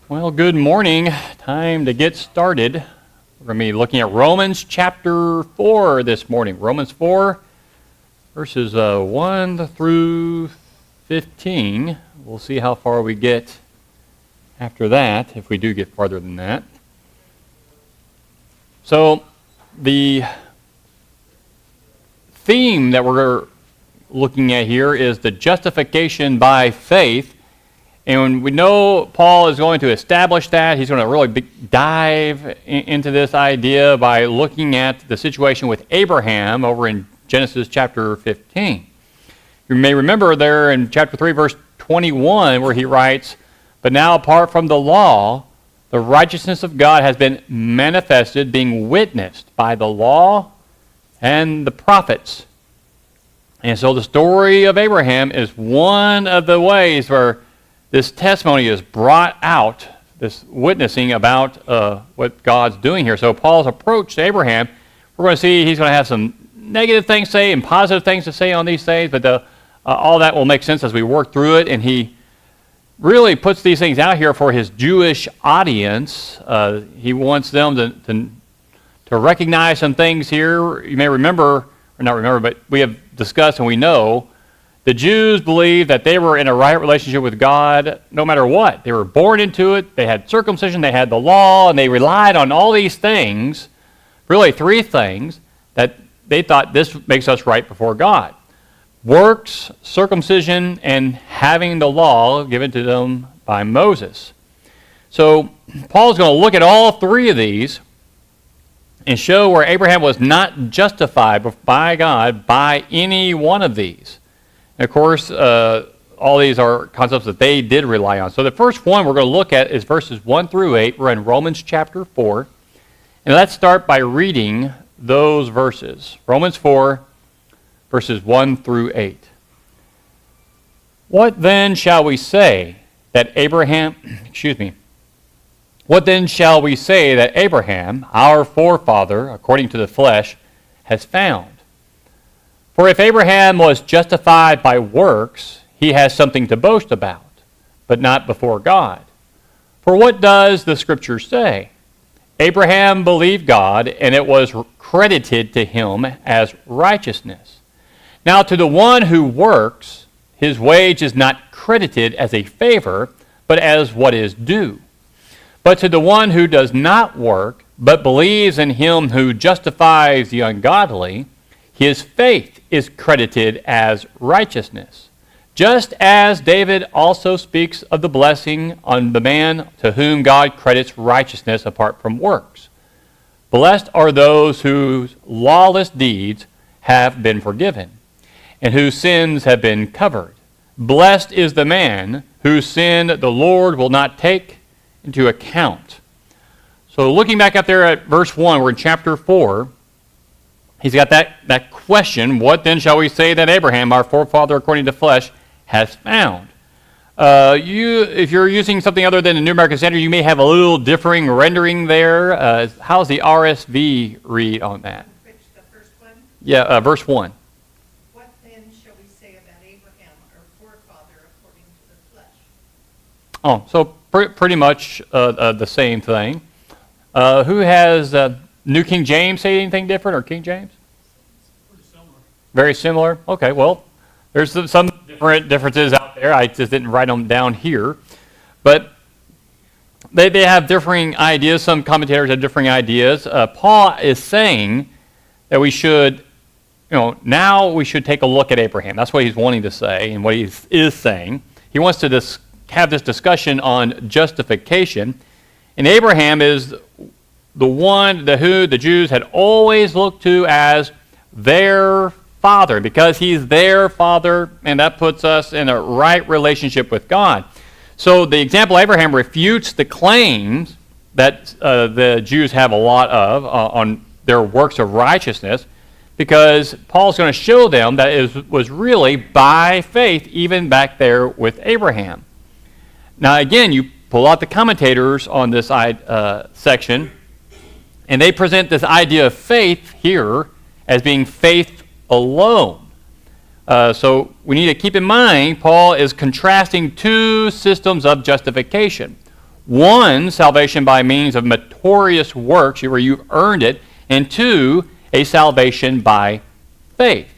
Well, good morning. Time to get started. We're going to be looking at Romans chapter 4 this morning. Romans 4, verses 1 through 15. We'll see how far we get after that, if we do get farther than that. So, the theme that we're looking at here is the justification by faith. And we know Paul is going to establish that. He's going to really dive into this idea by looking at the situation with Abraham over in Genesis chapter 15. You may remember there in chapter 3, verse 21, where he writes, "But now apart from the law, the righteousness of God has been manifested, being witnessed by the law and the prophets." And so the story of Abraham is one of the ways where this testimony is brought out, this witnessing about what God's doing here. So Paul's approach to Abraham, we're going to see he's going to have some negative things to say and positive things to say on these things, but all that will make sense as we work through it. And he really puts these things out here for his Jewish audience. He wants them to recognize some things here. You may remember, or not remember, but we have discussed and we know the Jews believed that they were in a right relationship with God no matter what. They were born into it, they had circumcision, they had the law, and they relied on all these things, really three things, that they thought this makes us right before God. Works, circumcision, and having the law given to them by Moses. So Paul's going to look at all three of these and show where Abraham was not justified by God by any one of these. And of course, all these are concepts that they did rely on. So the first one we're going to look at is verses 1 through 8. We're in Romans chapter 4. And let's start by reading those verses. Romans 4, verses 1 through 8. What then shall we say that Abraham, What then shall we say that Abraham, our forefather, according to the flesh, has found? For if Abraham was justified by works, he has something to boast about, but not before God. For what does the Scripture say? Abraham believed God, and it was credited to him as righteousness. Now to the one who works, his wage is not credited as a favor, but as what is due. But to the one who does not work, but believes in him who justifies the ungodly, his faith is credited as righteousness. Just as David also speaks of the blessing on the man to whom God credits righteousness apart from works. Blessed are those whose lawless deeds have been forgiven, and whose sins have been covered. Blessed is the man whose sin the Lord will not take into account. So looking back up there at verse 1, we're in chapter 4. He's got that question, what then shall we say that Abraham, our forefather according to flesh, has found? If you're using something other than the New American Standard, you may have a little differing rendering there. How's the RSV read on that? Which, the first one? Yeah, verse 1. What then shall we say about Abraham, our forefather according to the flesh? Oh, so pretty much the same thing. Who has New King James say anything different, or King James? Pretty similar. Very similar? Okay, well, there's some differences out there. I just didn't write them down here. But they have differing ideas. Some commentators have differing ideas. Paul is saying that we should, now we should take a look at Abraham. That's what he's wanting to say and what he is saying. He wants to have this discussion on justification. And Abraham is the one who the Jews had always looked to as their father, because he's their father, and that puts us in a right relationship with God. So the example Abraham refutes the claims that the Jews have a lot of on their works of righteousness, because Paul's going to show them that it was really by faith, even back there with Abraham. Now again, you pull out the commentators on this section, and they present this idea of faith here as being faith alone. So we need to keep in mind, Paul is contrasting two systems of justification. One, salvation by means of meritorious works, where you've earned it, and two, a salvation by faith.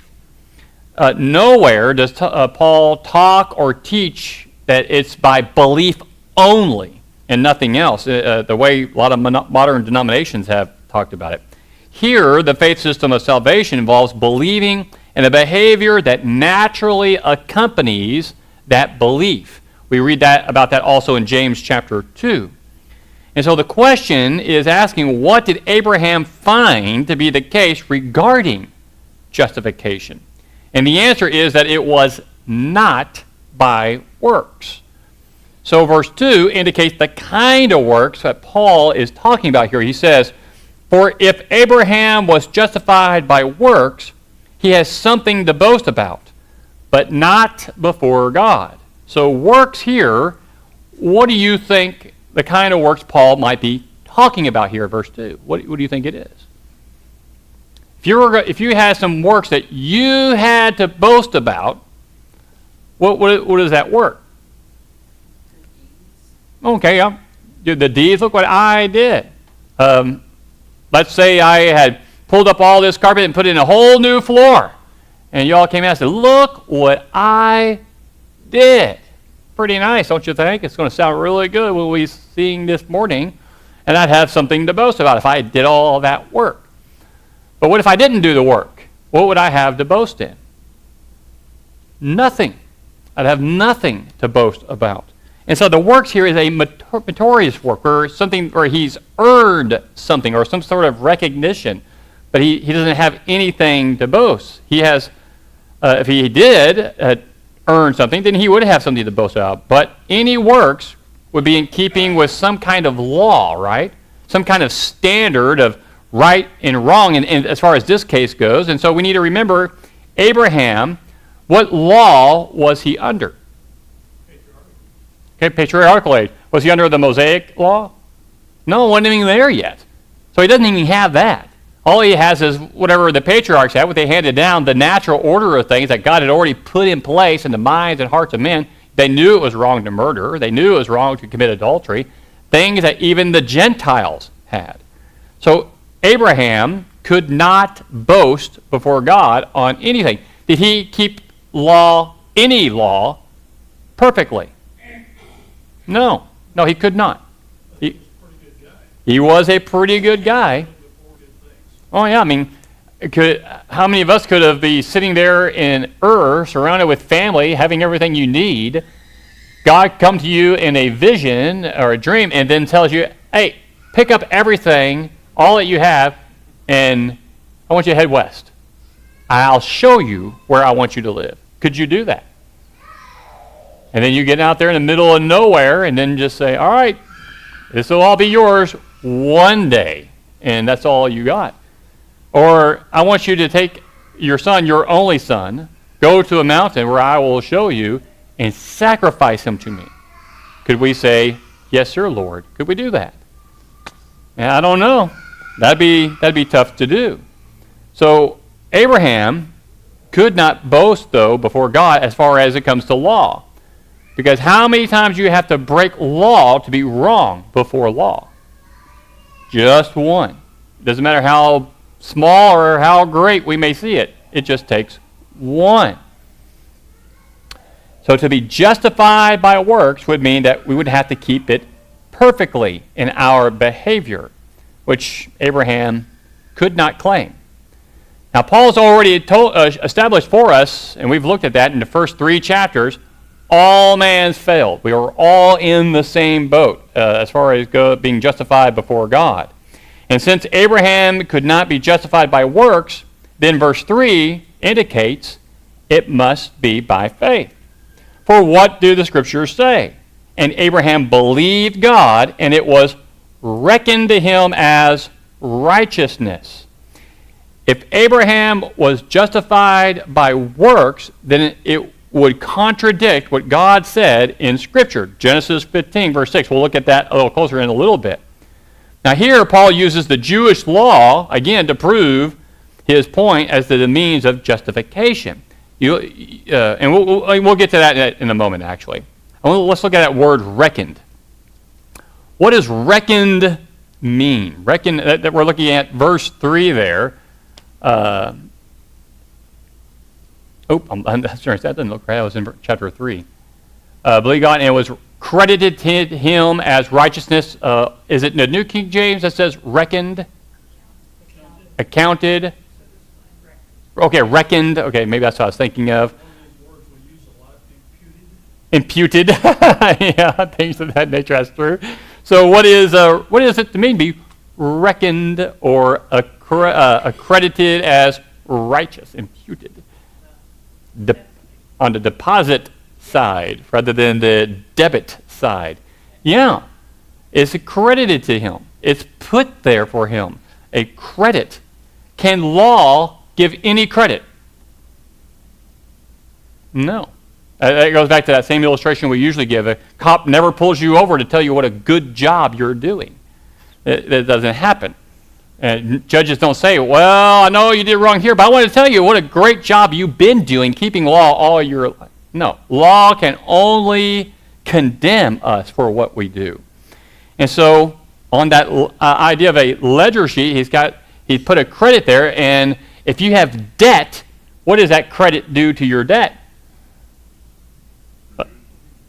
Nowhere does Paul talk or teach that it's by belief only and nothing else, the way a lot of modern denominations have talked about it. Here, the faith system of salvation involves believing in a behavior that naturally accompanies that belief. We read about that also in James chapter 2. And so the question is asking, what did Abraham find to be the case regarding justification? And the answer is that it was not by works. So verse 2 indicates the kind of works that Paul is talking about here. He says, "For if Abraham was justified by works, he has something to boast about, but not before God." So works here, what do you think the kind of works Paul might be talking about here in verse 2? What do you think it is? If you had some works that you had to boast about, what is that work? Okay, the deeds, look what I did. Let's say I had pulled up all this carpet and put in a whole new floor. And you all came out and said, "Look what I did." Pretty nice, don't you think? It's going to sound really good when we sing this morning. And I'd have something to boast about if I did all that work. But what if I didn't do the work? What would I have to boast in? Nothing. I'd have nothing to boast about. And so the works here is a meritorious work, or something where he's earned something, or some sort of recognition. But he doesn't have anything to boast. He has, if he did earn something, then he would have something to boast about. But any works would be in keeping with some kind of law, right? Some kind of standard of right and wrong, and as far as this case goes. And so we need to remember Abraham, what law was he under? Okay, patriarchal age. Was he under the Mosaic law? No, wasn't even there yet. So he doesn't even have that. All he has is whatever the patriarchs had, what they handed down, the natural order of things that God had already put in place in the minds and hearts of men. They knew it was wrong to murder. They knew it was wrong to commit adultery. Things that even the Gentiles had. So Abraham could not boast before God on anything. Did he keep any law, perfectly? No, he could not. He was a pretty good guy. Oh yeah, I mean, how many of us could have been sitting there in Ur, surrounded with family, having everything you need? God come to you in a vision or a dream and then tells you, "Hey, pick up everything, all that you have, and I want you to head west. I'll show you where I want you to live." Could you do that? And then you get out there in the middle of nowhere and then just say, "All right, this will all be yours one day," and that's all you got. Or, "I want you to take your son, your only son, go to a mountain where I will show you, and sacrifice him to me." Could we say, "Yes, sir, Lord"? Could we do that? And I don't know. That'd be tough to do. So Abraham could not boast, though, before God as far as it comes to law. Because how many times do you have to break law to be wrong before law? Just one. It doesn't matter how small or how great we may see it. It just takes one. So to be justified by works would mean that we would have to keep it perfectly in our behavior, which Abraham could not claim. Now, Paul's already established for us, and we've looked at that in the first 3 chapters, all man's failed. We are all in the same boat as far as being justified before God. And since Abraham could not be justified by works, then verse 3 indicates it must be by faith. For what do the Scriptures say? And Abraham believed God, and it was reckoned to him as righteousness. If Abraham was justified by works, then it would contradict what God said in Scripture. Genesis 15, verse 6. We'll look at that a little closer in a little bit. Now here, Paul uses the Jewish law, again, to prove his point as to the means of justification. And we'll get to that in a moment, actually. Let's look at that word reckoned. What does reckoned mean? Reckon, that we're looking at verse 3 there. I'm sorry, that doesn't look right. I was in chapter 3. Believe God, and it was credited to him as righteousness. Is it in the New King James that says reckoned? Accounted? Okay, reckoned. Okay, maybe that's what I was thinking of. Imputed. Yeah, things of that nature, that's true. So what is it to mean to be reckoned or accredited as righteous, imputed? On the deposit side rather than the debit side. Yeah, it's accredited to him. It's put there for him. A credit. Can law give any credit? No. It goes back to that same illustration we usually give. A cop never pulls you over to tell you what a good job you're doing. That doesn't happen. And judges don't say, well, I know you did wrong here, but I want to tell you what a great job you've been doing keeping law all your life. No. Law can only condemn us for what we do. And so on that idea of a ledger sheet, he's put a credit there, and if you have debt, what does that credit do to your debt?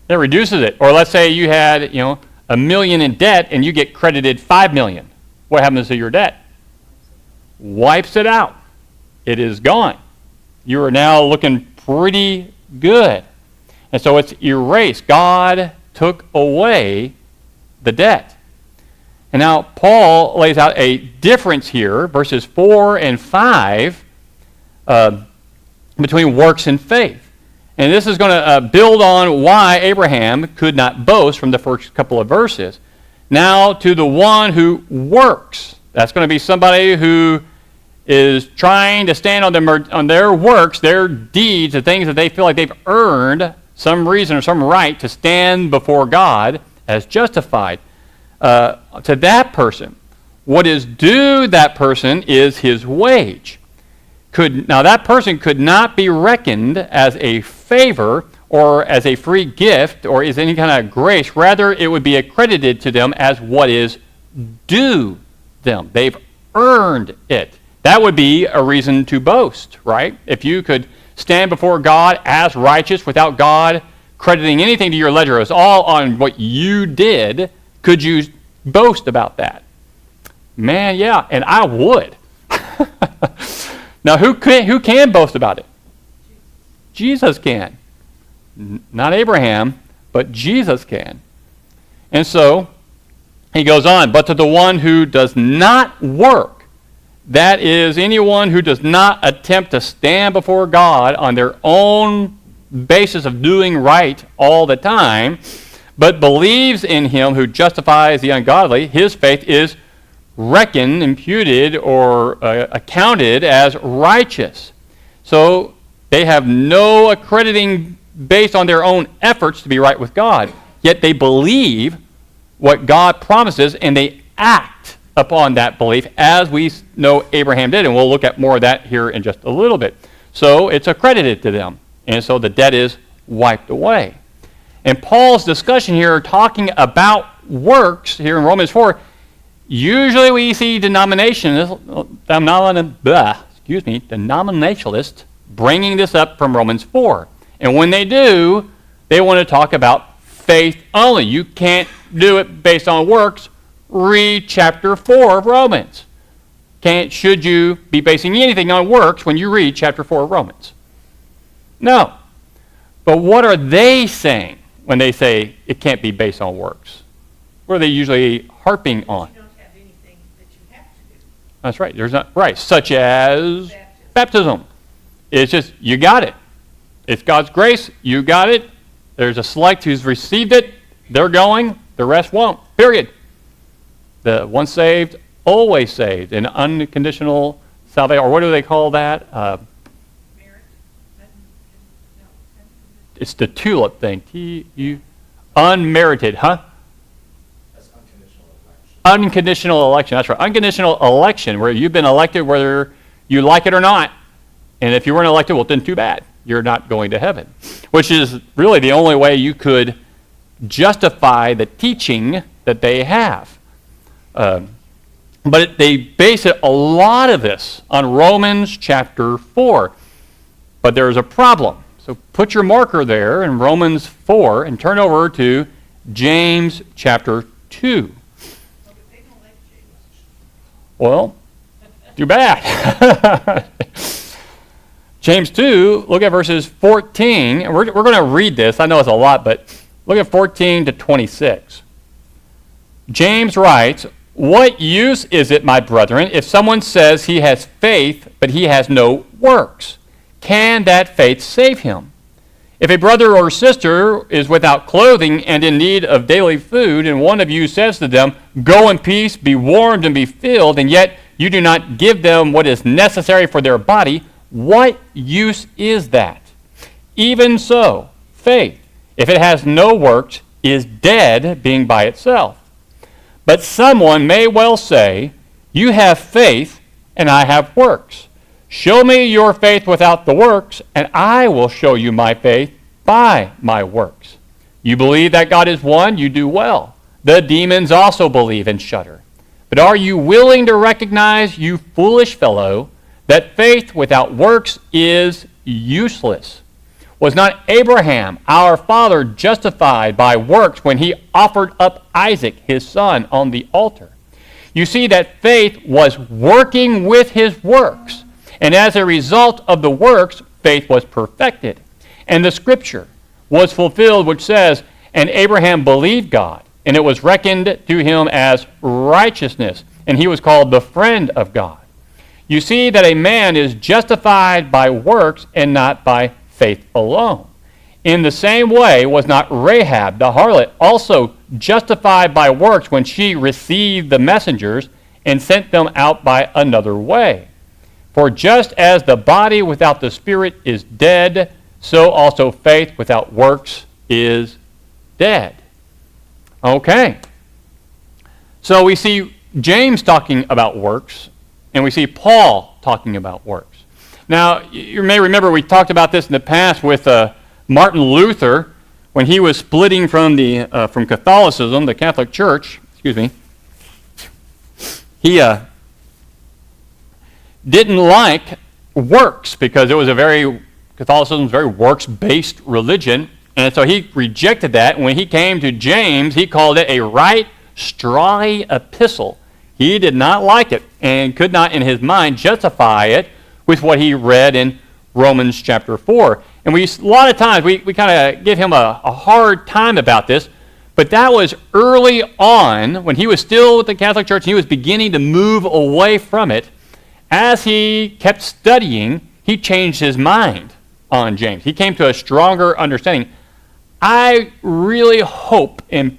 It reduces it. Or let's say you had, $1 million in debt and you get credited $5 million. What happens to your debt? Wipes it out. It is gone. You are now looking pretty good. And so it's erased. God took away the debt. And now Paul lays out a difference here, verses 4 and 5, between works and faith. And this is going to build on why Abraham could not boast from the first couple of verses. Now to the one who works. That's going to be somebody who is trying to stand on their works, their deeds, the things that they feel like they've earned some reason or some right to stand before God as justified. To that person, what is due that person is his wage. Now that person could not be reckoned as a favor or as a free gift or as any kind of grace. Rather, it would be accredited to them as what is due them. They've earned it. That would be a reason to boast, right? If you could stand before God as righteous without God crediting anything to your ledger, it was all on what you did, could you boast about that? Man, yeah, and I would. Now, who can boast about it? Jesus can. Not Abraham, but Jesus can. And so, he goes on, but to the one who does not work, that is anyone who does not attempt to stand before God on their own basis of doing right all the time, but believes in him who justifies the ungodly, his faith is reckoned, imputed, or accounted as righteous. So they have no accrediting based on their own efforts to be right with God, yet they believe what God promises and they act upon that belief as we know Abraham did, and we'll look at more of that here in just a little bit. So it's accredited to them, and so the debt is wiped away. And Paul's discussion here talking about works here in Romans 4, usually we see denominationalists bringing this up from Romans 4. And when they do, they want to talk about faith only. You can't do it based on works. Read chapter 4 of Romans. Should you be basing anything on works when you read chapter 4 of Romans? No. But what are they saying when they say it can't be based on works? What are they usually harping on? You don't have anything that you have to do. That's right. There's not right, such as baptism. It's just you got it. It's God's grace. You got it. There's a select who's received it. They're going. The rest won't. Period. The once saved, always saved. An unconditional salvation, or what do they call that? Merit? It's the tulip thing. Unmerited, huh? That's unconditional election. Unconditional election. That's right. Unconditional election, where you've been elected whether you like it or not. And if you weren't elected, well, then too bad. You're not going to heaven. Which is really the only way you could justify the teaching that they have. But they base a lot of this on Romans chapter 4. But there's a problem. So put your marker there in Romans 4 and turn over to James chapter 2. But they don't like James. Well, too bad. James 2, look at verses 14. And we're going to read this. I know it's a lot, but look at 14 to 26. James writes, "What use is it, my brethren, if someone says he has faith, but he has no works? Can that faith save him? If a brother or sister is without clothing and in need of daily food, and one of you says to them, 'Go in peace, be warmed and be filled,' and yet you do not give them what is necessary for their body, what use is that? Even so, faith, if it has no works, is dead, being by itself. But someone may well say, 'You have faith, and I have works. Show me your faith without the works, and I will show you my faith by my works. You believe that God is one, you do well. The demons also believe and shudder. But are you willing to recognize, you foolish fellow, that faith without works is useless? Was not Abraham, our father, justified by works when he offered up Isaac, his son, on the altar? You see that faith was working with his works. And as a result of the works, faith was perfected. And the scripture was fulfilled, which says, 'And Abraham believed God, and it was reckoned to him as righteousness, and he was called the friend of God.' You see that a man is justified by works and not by faith alone. In the same way was not Rahab the harlot also justified by works when she received the messengers and sent them out by another way? For just as the body without the spirit is dead, so also faith without works is dead." Okay. So we see James talking about works, and we see Paul talking about works. Now, you may remember we talked about this in the past with Martin Luther when he was splitting from Catholicism, the Catholic Church. Excuse me. He didn't like works because it was Catholicism was a very works-based religion, and so he rejected that. And when he came to James, he called it a right strawy epistle. He did not like it and could not in his mind justify it with what he read in Romans chapter 4. And a lot of times we kind of give him a hard time about this, but that was early on when he was still with the Catholic Church and he was beginning to move away from it. As he kept studying, he changed his mind on James. He came to a stronger understanding. I really hope in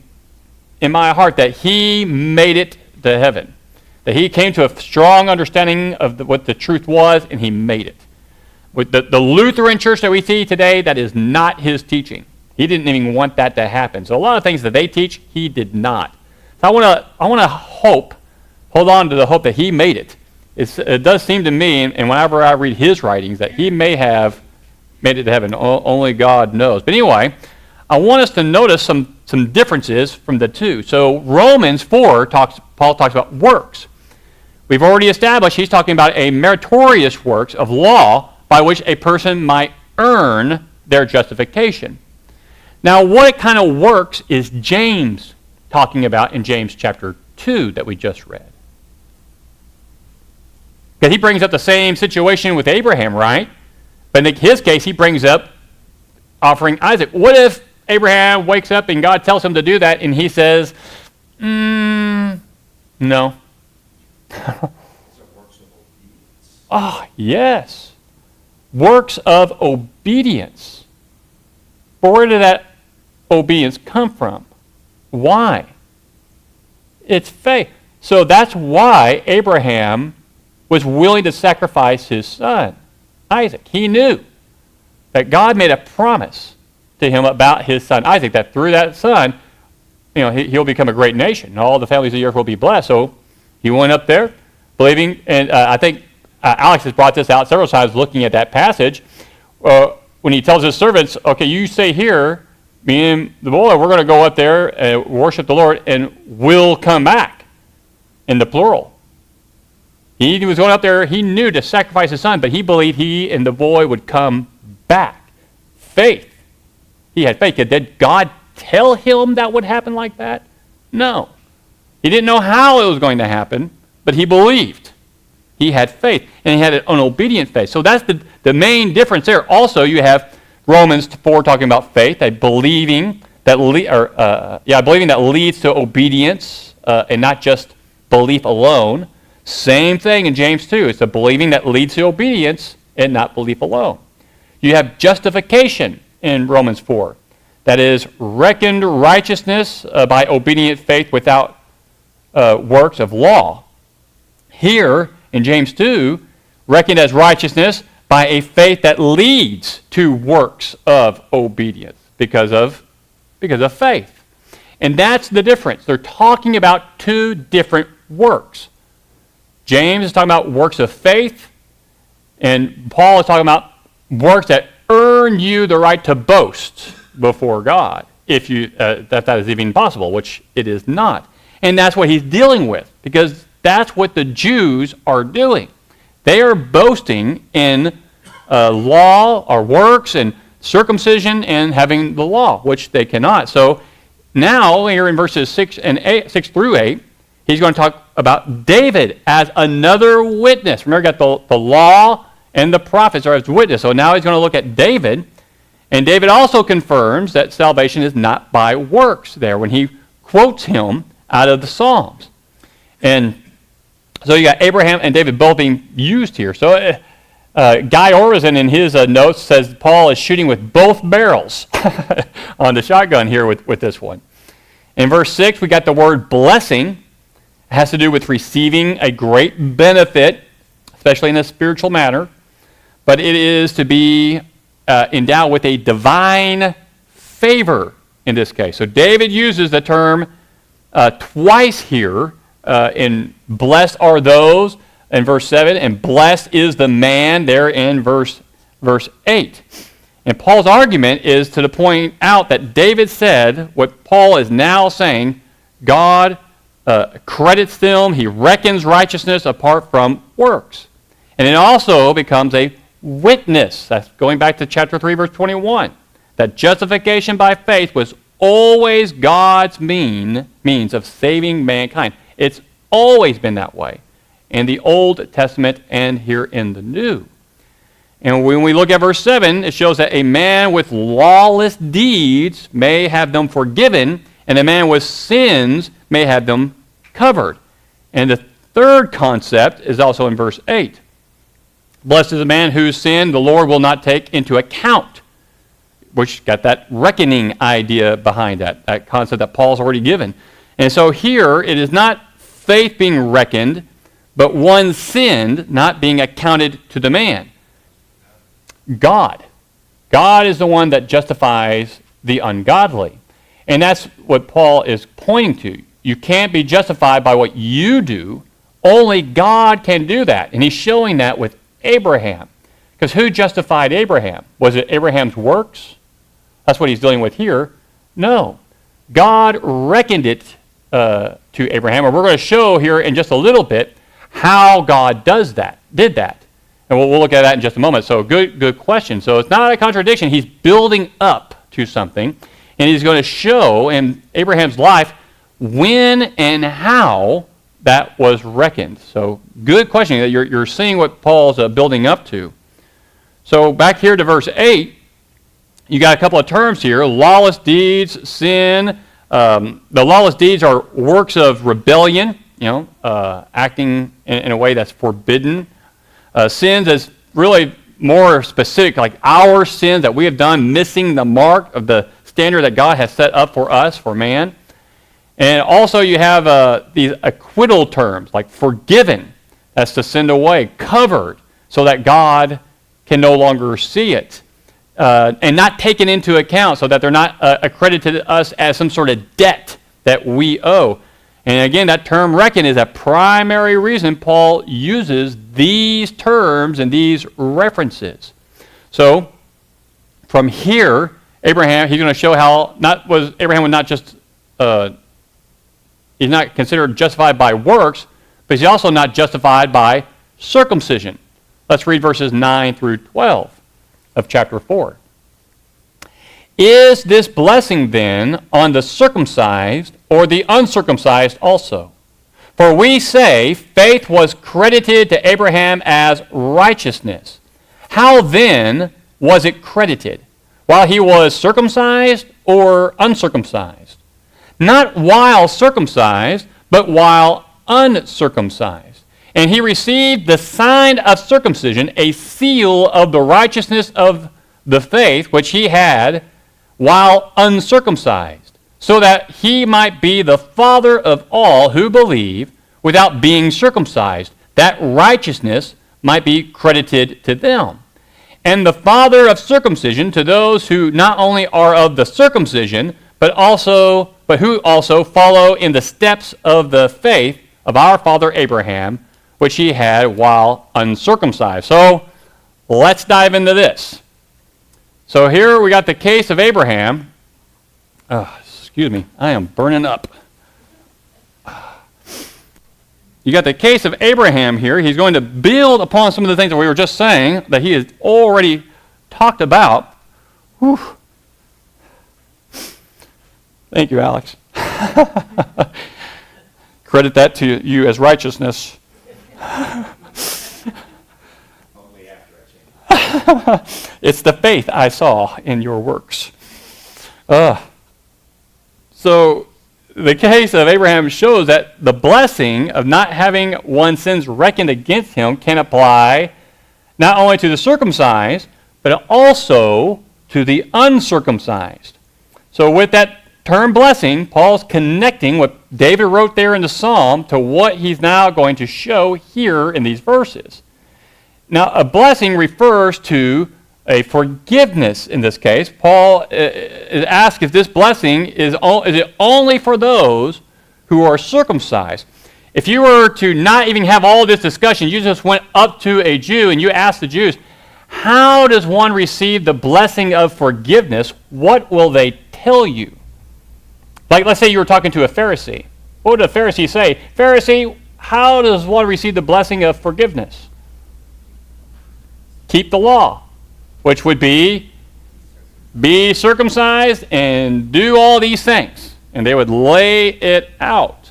my heart that he made it to heaven, that he came to a strong understanding of what the truth was, and he made it. With the Lutheran church that we see today, that is not his teaching. He didn't even want that to happen. So a lot of things that they teach, he did not. So I want to hold on to the hope that he made it. It does seem to me, and whenever I read his writings, that he may have made it to heaven. Only God knows. But anyway, I want us to notice some differences from the two. So Romans 4, Paul talks about works. We've already established he's talking about a meritorious works of law by which a person might earn their justification. Now, what kind of works is James talking about in James chapter 2 that we just read? Because he brings up the same situation with Abraham, right? But in his case, he brings up offering Isaac. What if Abraham wakes up and God tells him to do that and he says, no. Ah, yes. Works of obedience. But where did that obedience come from? Why? It's faith. So that's why Abraham was willing to sacrifice his son, Isaac. He knew that God made a promise to him about his son Isaac, that through that son, he'll become a great nation, and all the families of the earth will be blessed. So he went up there, believing, and I think Alex has brought this out several times looking at that passage, when he tells his servants, okay, you stay here, me and the boy, we're going to go up there and worship the Lord, and we'll come back, in the plural. He was going up there, he knew to sacrifice his son, but he believed he and the boy would come back. Faith. He had faith. Did God tell him that would happen like that? No. He didn't know how it was going to happen, but he believed. He had faith, and he had an obedient faith. So that's the main difference there. Also, you have Romans 4 talking about faith, a believing that believing that leads to obedience, and not just belief alone. Same thing in James 2. It's a believing that leads to obedience and not belief alone. You have justification in Romans 4. That is, reckoned righteousness by obedient faith without works of law. Here, in James 2, reckoned as righteousness by a faith that leads to works of obedience because of faith. And that's the difference. They're talking about two different works. James is talking about works of faith, and Paul is talking about works that earn you the right to boast before God, if that is even possible, which it is not. And that's what he's dealing with, because that's what the Jews are doing. They are boasting in law or works and circumcision and having the law, which they cannot. So now, here in verses 6 through 8, he's going to talk about David as another witness. Remember, you got the law and the prophets are as witness. So now he's going to look at David. And David also confirms that salvation is not by works there when he quotes him out of the Psalms. And so you got Abraham and David both being used here. So Guy Orzin in his notes says Paul is shooting with both barrels on the shotgun here with this one. In verse 6, we got the word blessing. It has to do with receiving a great benefit, especially in a spiritual manner. But it is to be endowed with a divine favor in this case. So David uses the term twice here in blessed are those in verse 7, and blessed is the man there in verse 8. And Paul's argument is to point out that David said what Paul is now saying, God credits them, he reckons righteousness apart from works. And it also becomes a witness. That's going back to chapter 3, verse 21. That justification by faith was always God's means of saving mankind. It's always been that way in the Old Testament and here in the New. And when we look at verse 7, it shows that a man with lawless deeds may have them forgiven, and a man with sins may have them covered. And the third concept is also in verse 8. Blessed is the man whose sin the Lord will not take into account, which got that reckoning idea behind that concept that Paul's already given. And so here, it is not faith being reckoned, but one sinned not being accounted to the man. God. God is the one that justifies the ungodly. And that's what Paul is pointing to. You can't be justified by what you do. Only God can do that. And he's showing that with Abraham. Because who justified Abraham? Was it Abraham's works? That's what he's dealing with here. No. God reckoned it to Abraham. And we're going to show here in just a little bit how God did that. And we'll look at that in just a moment. So good question. So it's not a contradiction. He's building up to something. And he's going to show in Abraham's life when and how that was reckoned. So good question. You're seeing what Paul's building up to. So back here to verse 8, you got a couple of terms here. Lawless deeds, sin. The lawless deeds are works of rebellion, acting in a way that's forbidden. Sins is really more specific, like our sins that we have done, missing the mark of the standard that God has set up for us, for man. And also you have these acquittal terms, like forgiven, that's to send away, covered, so that God can no longer see it. And not taken into account, so that they're not accredited to us as some sort of debt that we owe. And again, that term reckon is a primary reason Paul uses these terms and these references. So, from here, Abraham, he's going to show how Abraham was not just, he's not considered justified by works, but he's also not justified by circumcision. Let's read verses 9 through 12 of chapter 4. Is this blessing then on the circumcised or the uncircumcised also? For we say faith was credited to Abraham as righteousness. How then was it credited? While he was circumcised or uncircumcised? Not while circumcised, but while uncircumcised. And he received the sign of circumcision, a seal of the righteousness of the faith which he had while uncircumcised, so that he might be the father of all who believe without being circumcised, that righteousness might be credited to them. And the father of circumcision to those who not only are of the circumcision, but who also follow in the steps of the faith of our father Abraham, which he had while uncircumcised. So let's dive into this. So here we got the case of Abraham. Excuse me, I am burning up. You got the case of Abraham here. He's going to build upon some of the things that we were just saying that he has already talked about. Whew. Thank you, Alex. Credit that to you as righteousness. Only after I changed. It's the faith I saw in your works. So the case of Abraham shows that the blessing of not having one's sins reckoned against him can apply not only to the circumcised, but also to the uncircumcised. So with that term blessing, Paul's connecting what David wrote there in the Psalm to what he's now going to show here in these verses. Now, a blessing refers to a forgiveness in this case. Paul is asked if this blessing is it only for those who are circumcised. If you were to not even have all this discussion, you just went up to a Jew and you asked the Jews, how does one receive the blessing of forgiveness? What will they tell you? Like, let's say you were talking to a Pharisee. What would a Pharisee say? Pharisee, how does one receive the blessing of forgiveness? Keep the law, which would be circumcised and do all these things. And they would lay it out.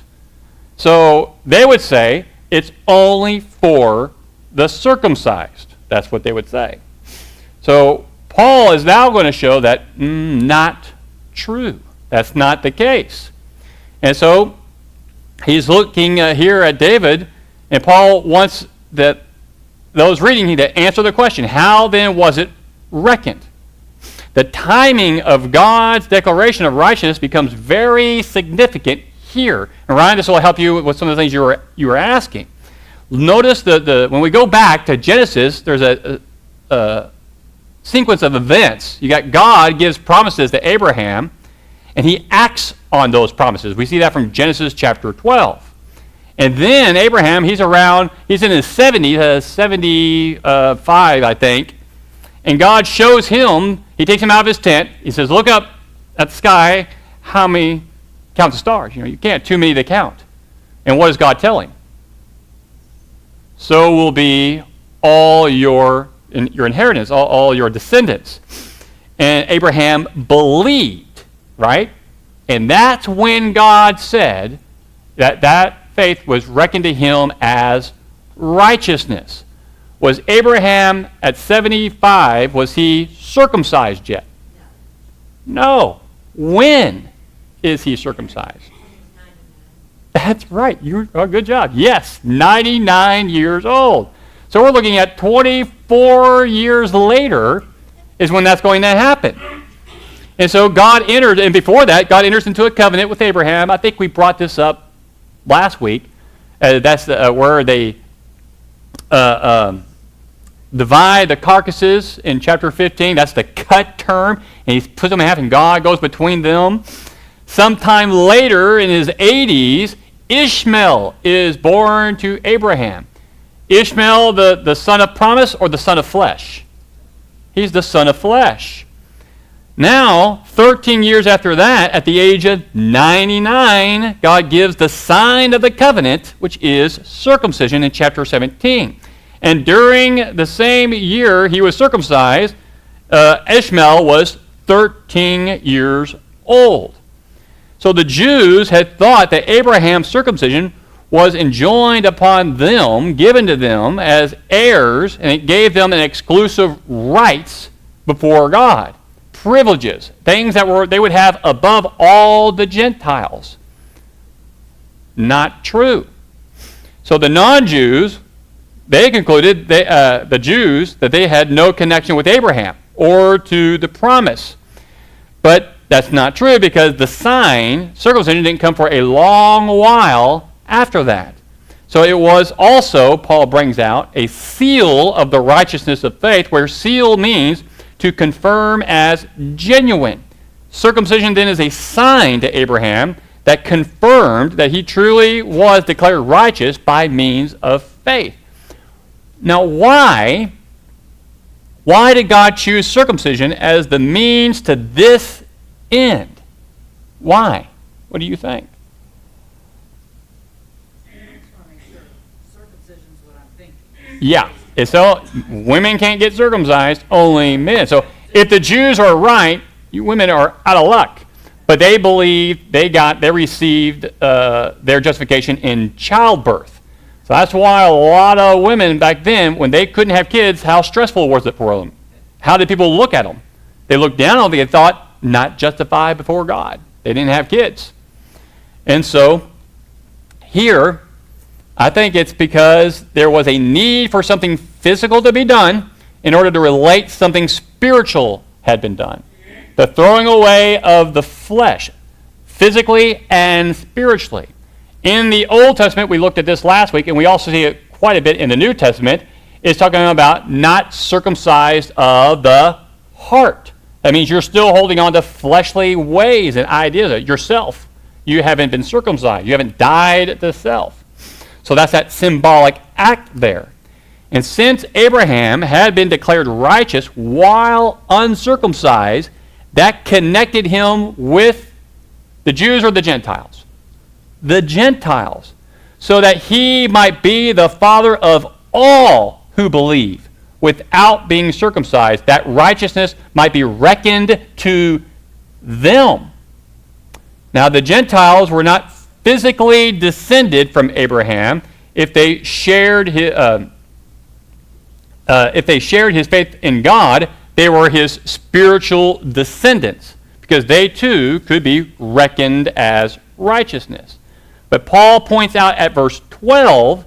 So they would say it's only for the circumcised. That's what they would say. So Paul is now going to show that not true. That's not the case. And so he's looking here at David, and Paul wants those reading to answer the question, how then was it reckoned? The timing of God's declaration of righteousness becomes very significant here. And Ryan, this will help you with some of the things you were asking. Notice when we go back to Genesis, there's a sequence of events. You got God gives promises to Abraham, and he acts on those promises. We see that from Genesis chapter 12. And then Abraham, he's in his 70s, 75, I think. And God shows him, he takes him out of his tent. He says, look up at the sky, count the stars. You can't, too many to count. And what does God tell him? So will be all your inheritance, all your descendants. And Abraham believed, right? And that's when God said that faith was reckoned to him as righteousness. Was Abraham at 75, was he circumcised yet? No. When is he circumcised? That's right. Good job. Yes, 99 years old. So we're looking at 24 years later is when that's going to happen. And so God entered, and before that, God enters into a covenant with Abraham. I think we brought this up last week. That's where they divide the carcasses in chapter 15. That's the cut term. And he puts them in half, and God goes between them. Sometime later, in his 80s, Ishmael is born to Abraham. Ishmael, the son of promise or the son of flesh? He's the son of flesh. Now, 13 years after that, at the age of 99, God gives the sign of the covenant, which is circumcision in chapter 17. And during the same year he was circumcised, Ishmael was 13 years old. So the Jews had thought that Abraham's circumcision was enjoined upon them, given to them as heirs, and it gave them an exclusive rights before God. Privileges, things that they would have above all the Gentiles. Not true. So the non-Jews, they concluded, the Jews, that they had no connection with Abraham or to the promise. But that's not true, because the sign, circumcision, didn't come for a long while after that. So it was also, Paul brings out, a seal of the righteousness of faith, where seal means to confirm as genuine. Circumcision then is a sign to Abraham that confirmed that he truly was declared righteous by means of faith. Now, why did God choose circumcision as the means to this end? Why? What do you think? Circumcision's what I'm thinking. Yeah. So women can't get circumcised, only men. So if the Jews are right, you women are out of luck. But they believed they received their justification in childbirth. So that's why a lot of women back then, when they couldn't have kids, how stressful was it for them? How did people look at them? They looked down on them. They thought, not justified before God. They didn't have kids. And so here, I think it's because there was a need for something physical to be done in order to relate something spiritual had been done. The throwing away of the flesh, physically and spiritually. In the Old Testament, we looked at this last week, and we also see it quite a bit in the New Testament, is talking about not circumcised of the heart. That means you're still holding on to fleshly ways and ideas of yourself. You haven't been circumcised. You haven't died to self. So that's that symbolic act there. And since Abraham had been declared righteous while uncircumcised, that connected him with the Jews or the Gentiles? The Gentiles. So that he might be the father of all who believe without being circumcised, that righteousness might be reckoned to them. Now the Gentiles were not physically descended from Abraham if they shared his faith in God. They were his spiritual descendants, because they too could be reckoned as righteousness. But Paul points out at verse 12,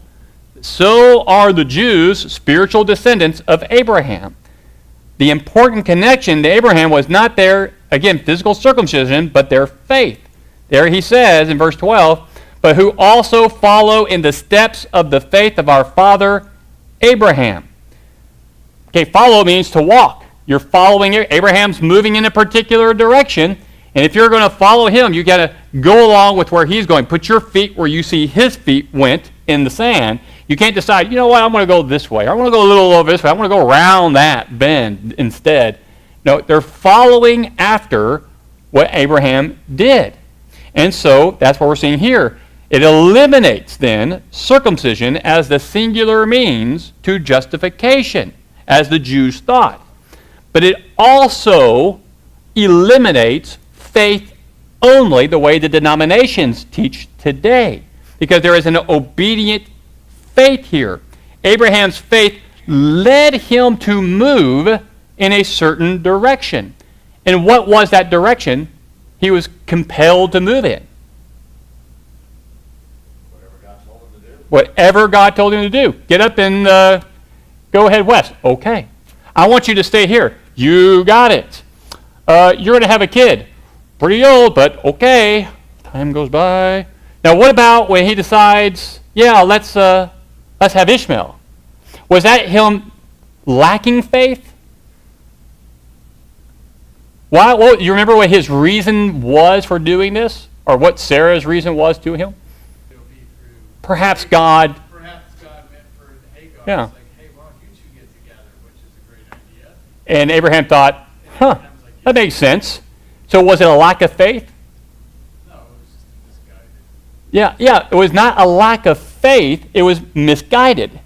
so are the Jews spiritual descendants of Abraham. The important connection to Abraham was not their, again, physical circumcision, but their faith. There he says in verse 12, but who also follow in the steps of the faith of our father Abraham. Okay, follow means to walk. You're following, Abraham's moving in a particular direction, and if you're going to follow him, you got to go along with where he's going. Put your feet where you see his feet went in the sand. You can't decide, you know what, I'm going to go this way. I want to go a little over this way. I want to go around that bend instead. No, they're following after what Abraham did. And so that's what we're seeing here. It eliminates then circumcision as the singular means to justification, as the Jews thought. But it also eliminates faith only the way the denominations teach today, because there is an obedient faith here. Abraham's faith led him to move in a certain direction. And what was that direction he was compelled to move in? Whatever God told him to do. Whatever God told him to do. Get up and go head west. Okay. I want you to stay here. You got it. You're going to have a kid. Pretty old, but okay. Time goes by. Now, what about when he decides, yeah, let's have Ishmael? Was that him lacking faith? Why? Well, you remember what his reason was for doing this? Or what Sarah's reason was to him? It'll be through. Perhaps God. Perhaps God meant for Hagar. Yeah. It's like, hey, why don't you two get together, which is a great idea. And Abraham thought, And huh, Abraham's like, That makes sense. So was it a lack of faith? No, it was just misguided. Yeah, it was not a lack of faith, it was misguided.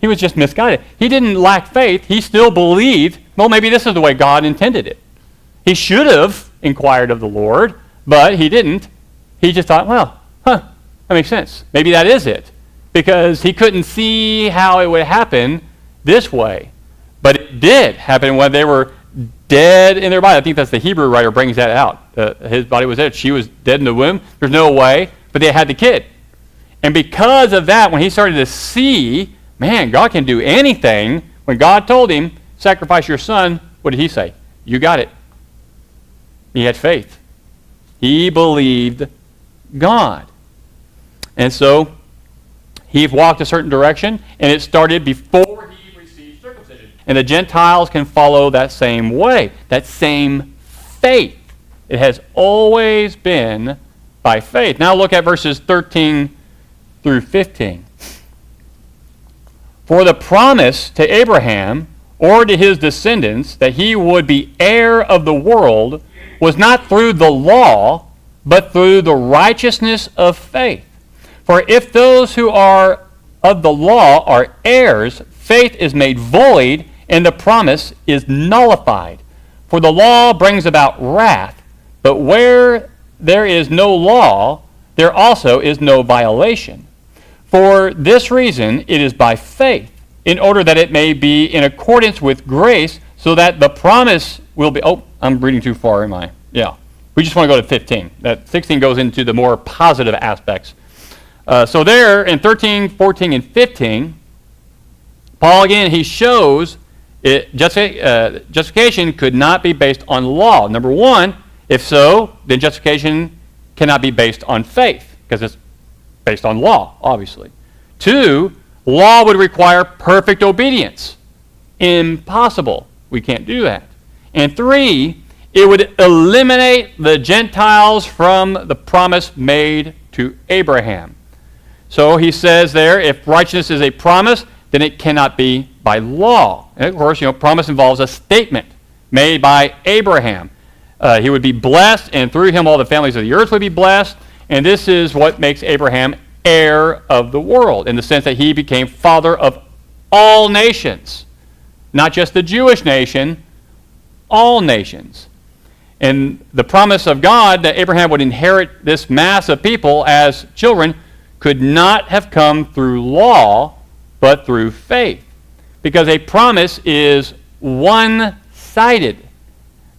He was just misguided. He didn't lack faith, he still believed, well, maybe this is the way God intended it. He should have inquired of the Lord, but he didn't. He just thought, well, that makes sense. Maybe that is it. Because he couldn't see how it would happen this way. But it did happen when they were dead in their body. I think that's the Hebrew writer brings that out. His body was dead. She was dead in the womb. There's no way. But they had the kid. And because of that, when he started to see, man, God can do anything. When God told him, sacrifice your son, what did he say? You got it. He had faith. He believed God. And so he walked a certain direction, and it started before he received circumcision. And the Gentiles can follow that same way, that same faith. It has always been by faith. Now look at verses 13 through 15. For the promise to Abraham or to his descendants that he would be heir of the world was not through the law, but through the righteousness of faith. For if those who are of the law are heirs, faith is made void, and the promise is nullified. For the law brings about wrath, but where there is no law, there also is no violation. For this reason it is by faith, in order that it may be in accordance with grace, so that the promise will be... Oh, I'm reading too far, am I? Yeah. We just want to go to 15. That 16 goes into the more positive aspects. So there, in 13, 14, and 15, Paul, again, he shows justification could not be based on law. Number one, if so, then justification cannot be based on faith, because it's based on law, obviously. Two, law would require perfect obedience. Impossible. We can't do that. And three, it would eliminate the Gentiles from the promise made to Abraham. So he says there, if righteousness is a promise, then it cannot be by law. And of course, promise involves a statement made by Abraham. He would be blessed, and through him all the families of the earth would be blessed. And this is what makes Abraham heir of the world, in the sense that he became father of all nations. Not just the Jewish nation, all nations. And the promise of God that Abraham would inherit this mass of people as children could not have come through law, but through faith. Because a promise is one-sided.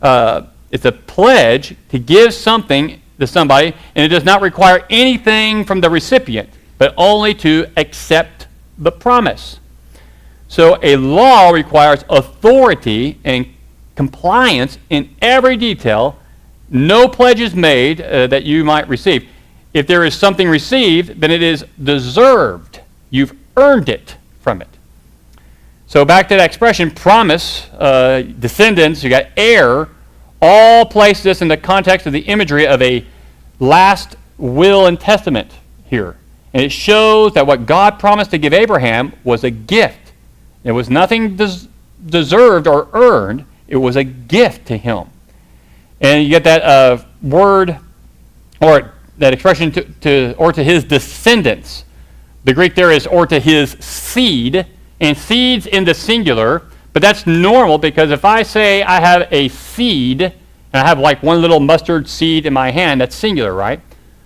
It's a pledge to give something to somebody, and it does not require anything from the recipient, but only to accept the promise. So a law requires authority and compliance in every detail. No pledge is made that you might receive. If there is something received, then it is deserved. You've earned it from it. So back to that expression, promise, descendants, you got heir, all place this in the context of the imagery of a last will and testament here. And it shows that what God promised to give Abraham was a gift. It was nothing deserved or earned. It was a gift to him. And you get that word, or that expression, or to his descendants. The Greek there is or to his seed, and seeds in the singular, but that's normal, because if I say I have a seed, and I have like one little mustard seed in my hand, that's singular, right?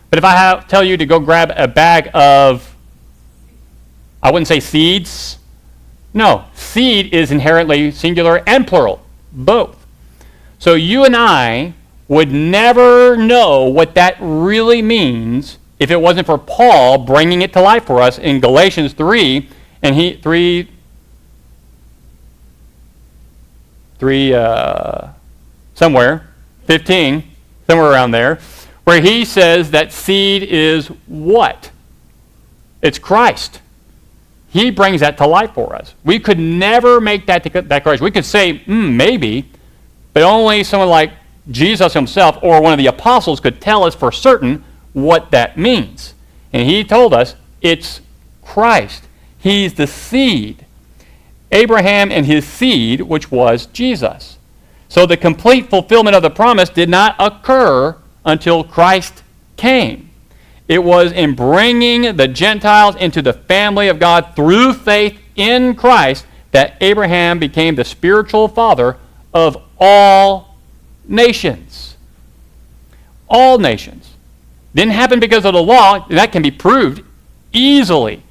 But if I tell you to go grab a bag of, I wouldn't say seeds. No, seed is inherently singular and plural, both. So you and I would never know what that really means if it wasn't for Paul bringing it to life for us in Galatians 3, and somewhere, 15, somewhere around there, where he says that seed is what? It's Christ. He brings that to life for us. We could never make that declaration. We could say, maybe, but only someone like Jesus himself or one of the apostles could tell us for certain what that means. And he told us it's Christ. He's the seed. Abraham and his seed, which was Jesus. So the complete fulfillment of the promise did not occur until Christ came. It was in bringing the Gentiles into the family of God through faith in Christ that Abraham became the spiritual father of all nations. All nations. Didn't happen because of the law. That can be proved easily.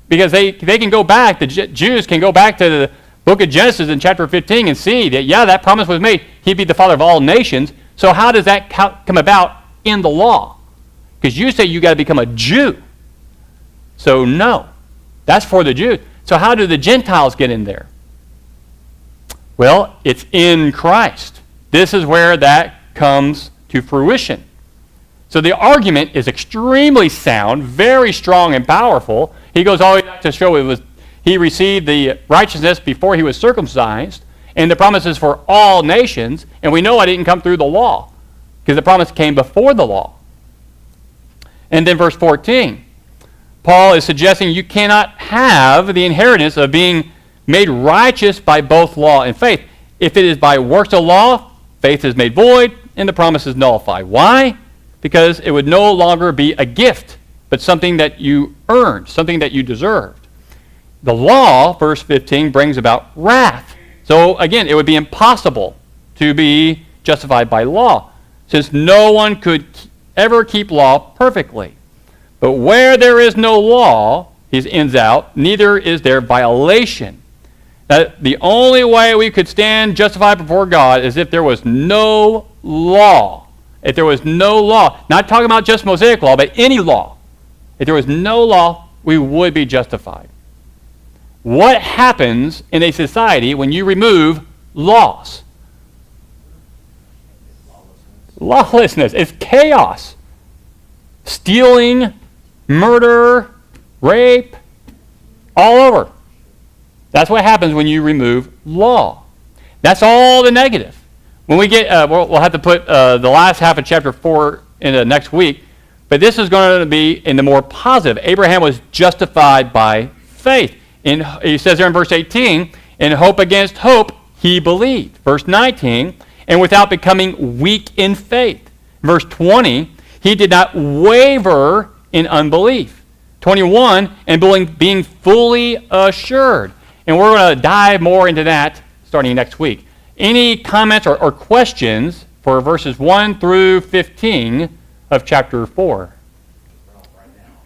Because they can go back, the Jews can go back to the book of Genesis in chapter 15 and see that, yeah, that promise was made. He'd be the father of all nations. So how does that come about in the law? Because you say you got to become a Jew. So no, that's for the Jews. So how do the Gentiles get in there? Well, it's in Christ. This is where that comes to fruition. So the argument is extremely sound, very strong and powerful. He goes all the way back to show he received the righteousness before he was circumcised, and the promise is for all nations, and we know it didn't come through the law, because the promise came before the law. And then verse 14, Paul is suggesting you cannot have the inheritance of being made righteous by both law and faith. If it is by works of law, faith is made void, and the promise is nullified. Why? Because it would no longer be a gift, but something that you earned, something that you deserved. The law, verse 15, brings about wrath. So again, it would be impossible to be justified by law, since no one could ever keep law perfectly. But where there is no law, he ends out, neither is there violation. The only way we could stand justified before God is if there was no law. If there was no law, not talking about just Mosaic law, but any law. If there was no law, we would be justified. What happens in a society when you remove laws? Lawlessness. It's chaos. Stealing, murder, rape, all over. That's what happens when you remove law. That's all the negative. When we get, we'll have to put the last half of chapter 4 into next week, but this is going to be in the more positive. Abraham was justified by faith. He says there in verse 18, in hope against hope, he believed. Verse 19, and without becoming weak in faith. Verse 20, he did not waver in unbelief. 21, and being fully assured. And we're going to dive more into that starting next week. Any comments or questions for verses 1 through 15 of chapter 4?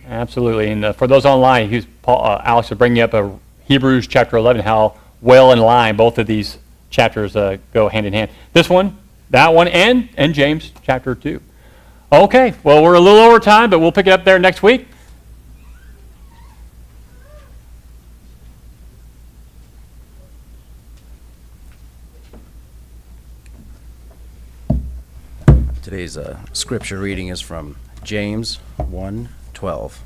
Absolutely. And for those online, Alex will bring you up Hebrews chapter 11, how well in line both of these chapters go hand in hand. This one, that one, and James chapter 2. Okay, well, we're a little over time, but we'll pick it up there next week. Today's scripture reading is from James 1:12.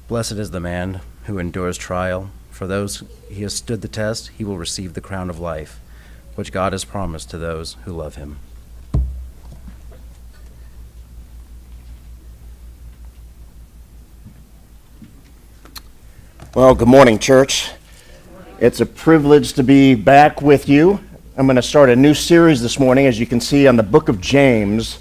Blessed is the man who endures trial. For those he has stood the test, he will receive the crown of life, which God has promised to those who love him. Well, good morning, church. It's a privilege to be back with you. I'm going to start a new series this morning, as you can see, on the book of James.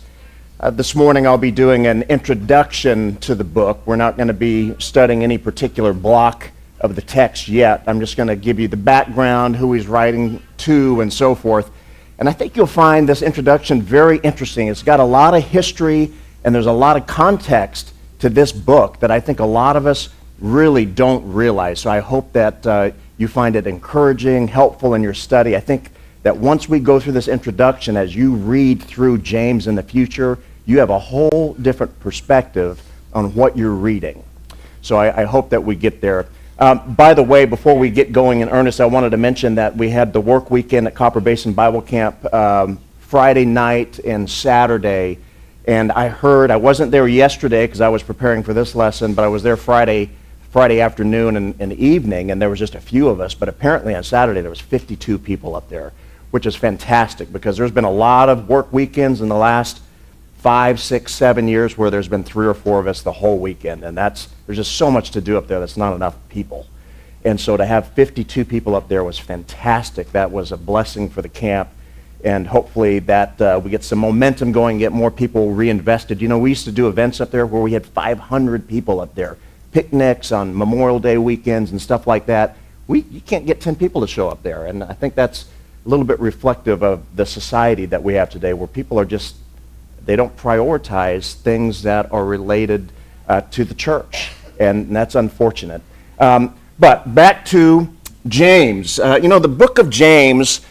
This morning I'll be doing an introduction to the book. We're not going to be studying any particular block of the text yet. I'm just going to give you the background, who he's writing to, and so forth. And I think you'll find this introduction very interesting. It's got a lot of history, and there's a lot of context to this book that I think a lot of us really don't realize. So I hope that you find it encouraging, helpful in your study. I think that once we go through this introduction, as you read through James in the future, you have a whole different perspective on what you're reading. So I hope that we get there. By the way, before we get going in earnest, I wanted to mention that we had the work weekend at Copper Basin Bible Camp Friday night and Saturday. And I wasn't there yesterday because I was preparing for this lesson, but I was there Friday afternoon and evening, and there was just a few of us. But apparently on Saturday there was 52 people up there, which is fantastic because there's been a lot of work weekends in the last 5, 6, 7 years where there's been 3 or 4 of us the whole weekend, and there's just so much to do up there that's not enough people. And so to have 52 people up there was fantastic. That was a blessing for the camp. And hopefully that we get some momentum going, get more people reinvested. You know, we used to do events up there where we had 500 people up there, picnics on Memorial Day weekends and stuff like that. You can't get 10 people to show up there. And I think that's a little bit reflective of the society that we have today, where people are just, they don't prioritize things that are related to the church. And that's unfortunate. But back to James. You know, the book of James,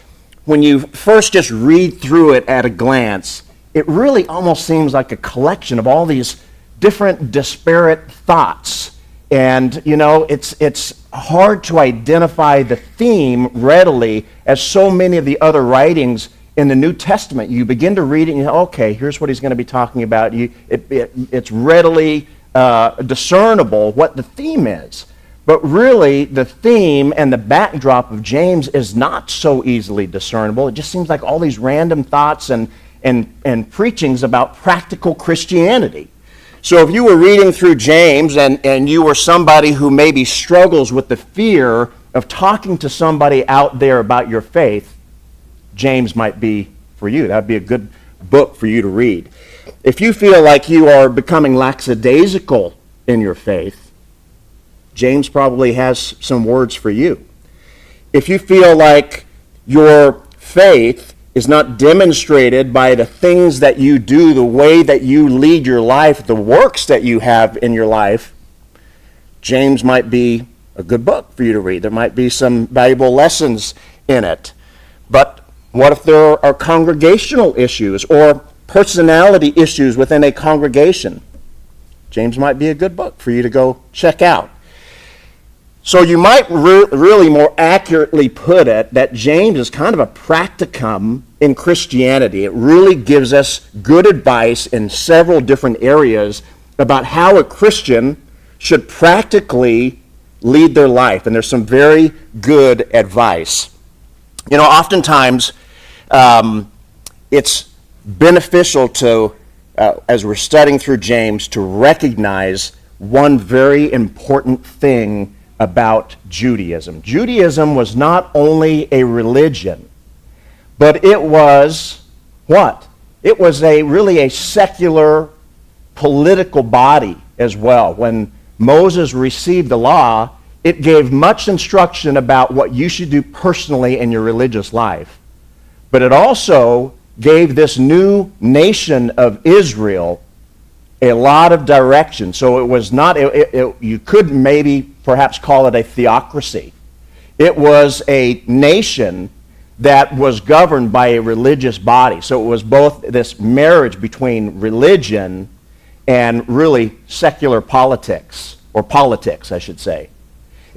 when you first just read through it at a glance, it really almost seems like a collection of all these different disparate thoughts. And, you know, it's hard to identify the theme readily, as so many of the other writings in the New Testament. You begin to read it and you go, okay, here's what he's going to be talking about. It's readily discernible what the theme is. But really, the theme and the backdrop of James is not so easily discernible. It just seems like all these random thoughts and preachings about practical Christianity. So if you were reading through James and you were somebody who maybe struggles with the fear of talking to somebody out there about your faith, James might be for you. That would be a good book for you to read. If you feel like you are becoming lackadaisical in your faith, James probably has some words for you. If you feel like your faith is not demonstrated by the things that you do, the way that you lead your life, the works that you have in your life, James might be a good book for you to read. There might be some valuable lessons in it. But what if there are congregational issues or personality issues within a congregation? James might be a good book for you to go check out. So you might really more accurately put it that James is kind of a practicum in Christianity. It really gives us good advice in several different areas about how a Christian should practically lead their life. And there's some very good advice. You know, oftentimes it's beneficial to, as we're studying through James, to recognize one very important thing about Judaism. Judaism was not only a religion, but it was what? It was really a secular political body as well. When Moses received the law, it gave much instruction about what you should do personally in your religious life. But it also gave this new nation of Israel a lot of direction. So it was not, you could maybe perhaps call it a theocracy. It was a nation that was governed by a religious body. So it was both this marriage between religion and really secular politics, or politics, I should say.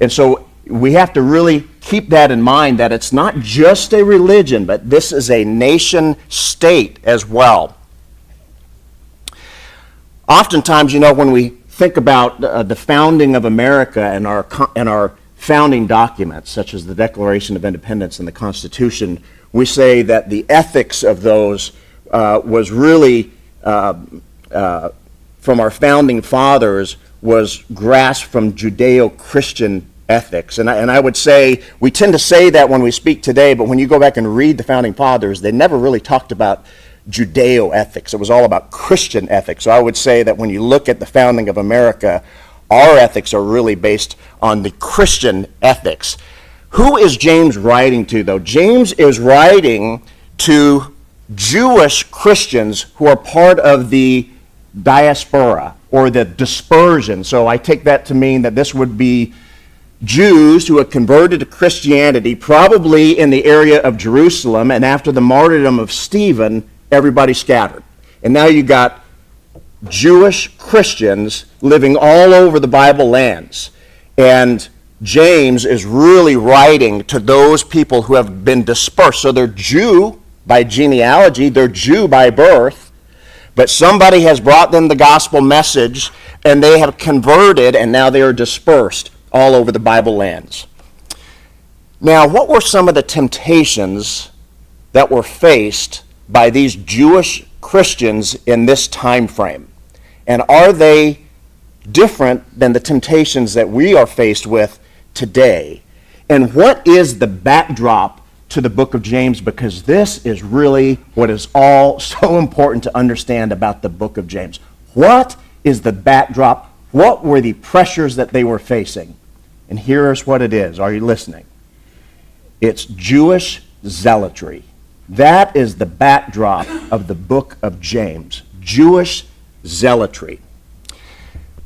And so we have to really keep that in mind, that it's not just a religion, but this is a nation state as well. Oftentimes, you know, when we think about the founding of America and our founding documents, such as the Declaration of Independence and the Constitution, we say that the ethics of those was really, from our founding fathers, was grasped from Judeo-Christian ethics. And I would say, we tend to say that when we speak today, but when you go back and read the founding fathers, they never really talked about Judeo ethics. It was all about Christian ethics. So I would say that when you look at the founding of America, our ethics are really based on the Christian ethics. Who is James writing to, though? James is writing to Jewish Christians who are part of the diaspora or the dispersion. So I take that to mean that this would be Jews who had converted to Christianity, probably in the area of Jerusalem, and after the martyrdom of Stephen, everybody scattered. And now you got Jewish Christians living all over the Bible lands. And James is really writing to those people who have been dispersed. So they're Jew by genealogy, they're Jew by birth, but somebody has brought them the gospel message, and they have converted, and now they are dispersed all over the Bible lands. Now, what were some of the temptations that were faced by these Jewish Christians in this time frame? And are they different than the temptations that we are faced with today. And what is the backdrop to the book of James? Because this is really what is all so important to understand about the book of James. What is the backdrop? What were the pressures that they were facing? And here's what it is. Are you listening? It's Jewish zealotry. That is the backdrop of the book of James. Jewish zealotry.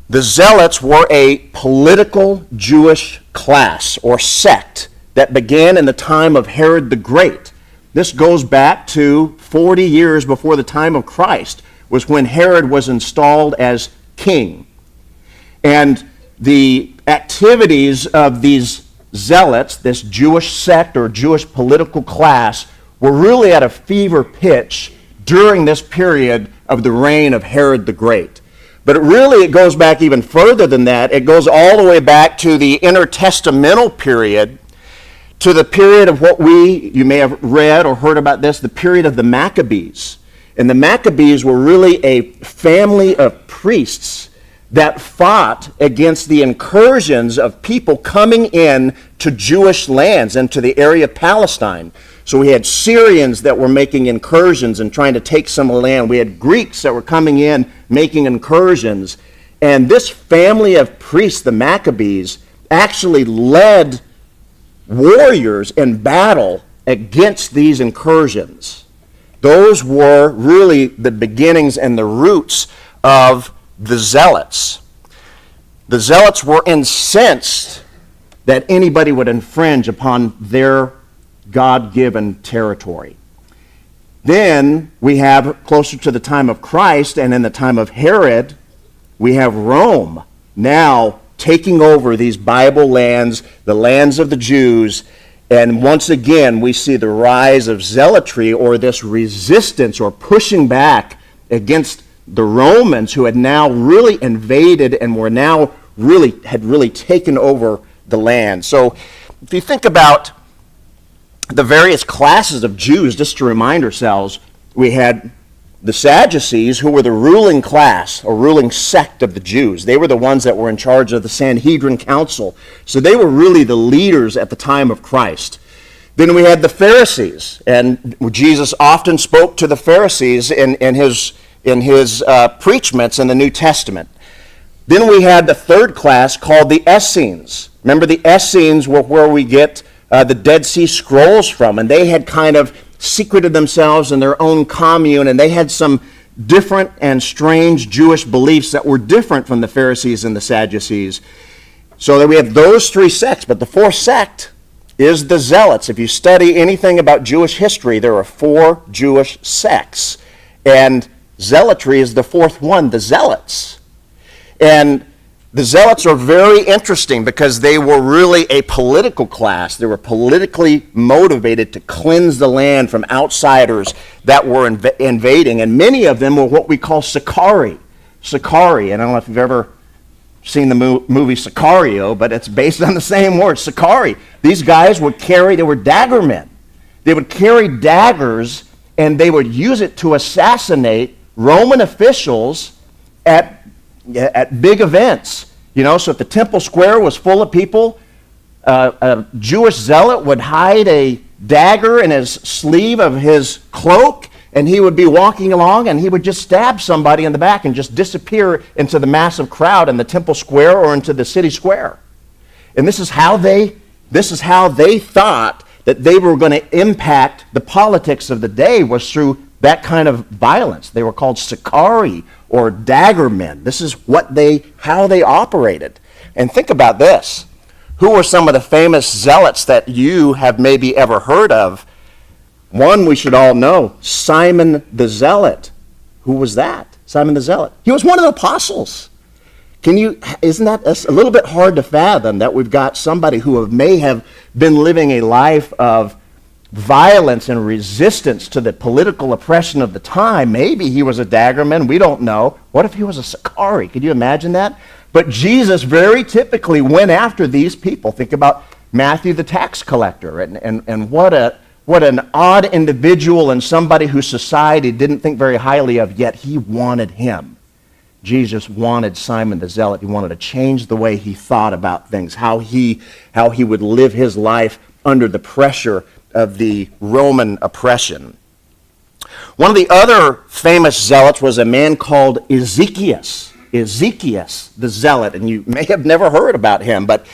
The Zealots were a political Jewish class or sect that began in the time of Herod the Great. This goes back to 40 years before the time of Christ, was when Herod was installed as king. And the activities of these zealots, this Jewish sect or Jewish political class, were really at a fever pitch during this period of the reign of Herod the Great. But it goes back even further than that. It goes all the way back to the intertestamental period, to the period of what you may have read or heard about this, the period of the Maccabees. And the Maccabees were really a family of priests that fought against the incursions of people coming in to Jewish lands and to the area of Palestine. So we had Syrians that were making incursions and trying to take some land. We had Greeks that were coming in making incursions. And this family of priests, the Maccabees, actually led warriors in battle against these incursions. Those were really the beginnings and the roots of the Zealots. The Zealots were incensed that anybody would infringe upon their God-given territory. Then we have, closer to the time of Christ and in the time of Herod, we have Rome now taking over these Bible lands, the lands of the Jews, and once again we see the rise of zealotry, or this resistance or pushing back against the Romans, who had now really invaded and had really taken over the land. So if you think about the various classes of Jews, just to remind ourselves, we had the Sadducees, who were the ruling class or ruling sect of the Jews. They were the ones that were in charge of the Sanhedrin Council. So they were really the leaders at the time of Christ. Then we had the Pharisees, and Jesus often spoke to the Pharisees in his preachments in the New Testament. Then we had the third class called the Essenes. Remember, the Essenes were where we get the Dead Sea Scrolls from, and they had kind of secreted themselves in their own commune, and they had some different and strange Jewish beliefs that were different from the Pharisees and the Sadducees. So that we have those three sects, but the fourth sect is the Zealots. If you study anything about Jewish history, there are 4 Jewish sects, and zealotry is the fourth one, the Zealots. And the Zealots are very interesting because they were really a political class. They were politically motivated to cleanse the land from outsiders that were invading. And many of them were what we call Sicarii. Sicarii, and I don't know if you've ever seen the movie Sicario, but it's based on the same word, Sicarii. These guys they were dagger men. They would carry daggers, and they would use it to assassinate Roman officials at big events. So if the temple square was full of people, a Jewish zealot would hide a dagger in his sleeve of his cloak, and he would be walking along, and he would just stab somebody in the back and just disappear into the massive crowd in the temple square or into the city square. And this is how they thought that they were going to impact the politics of the day, was through that kind of violence. They were called Sicarii, or dagger men. This is how they operated. And think about this. Who were some of the famous zealots that you have maybe ever heard of? One we should all know, Simon the Zealot. Who was that? Simon the Zealot. He was one of the apostles. Isn't that a little bit hard to fathom, that we've got somebody who may have been living a life of violence and resistance to the political oppression of the time? Maybe he was a daggerman. We don't know. What if he was a Sicarii? Could you imagine that? But Jesus very typically went after these people. Think about Matthew the tax collector, and what an odd individual, and somebody who society didn't think very highly of, yet he wanted him. Jesus wanted Simon the Zealot. He wanted to change the way he thought about things, how he would live his life under the pressure of the Roman oppression. One of the other famous zealots was a man called Ezekias the Zealot, and you may have never heard about him, but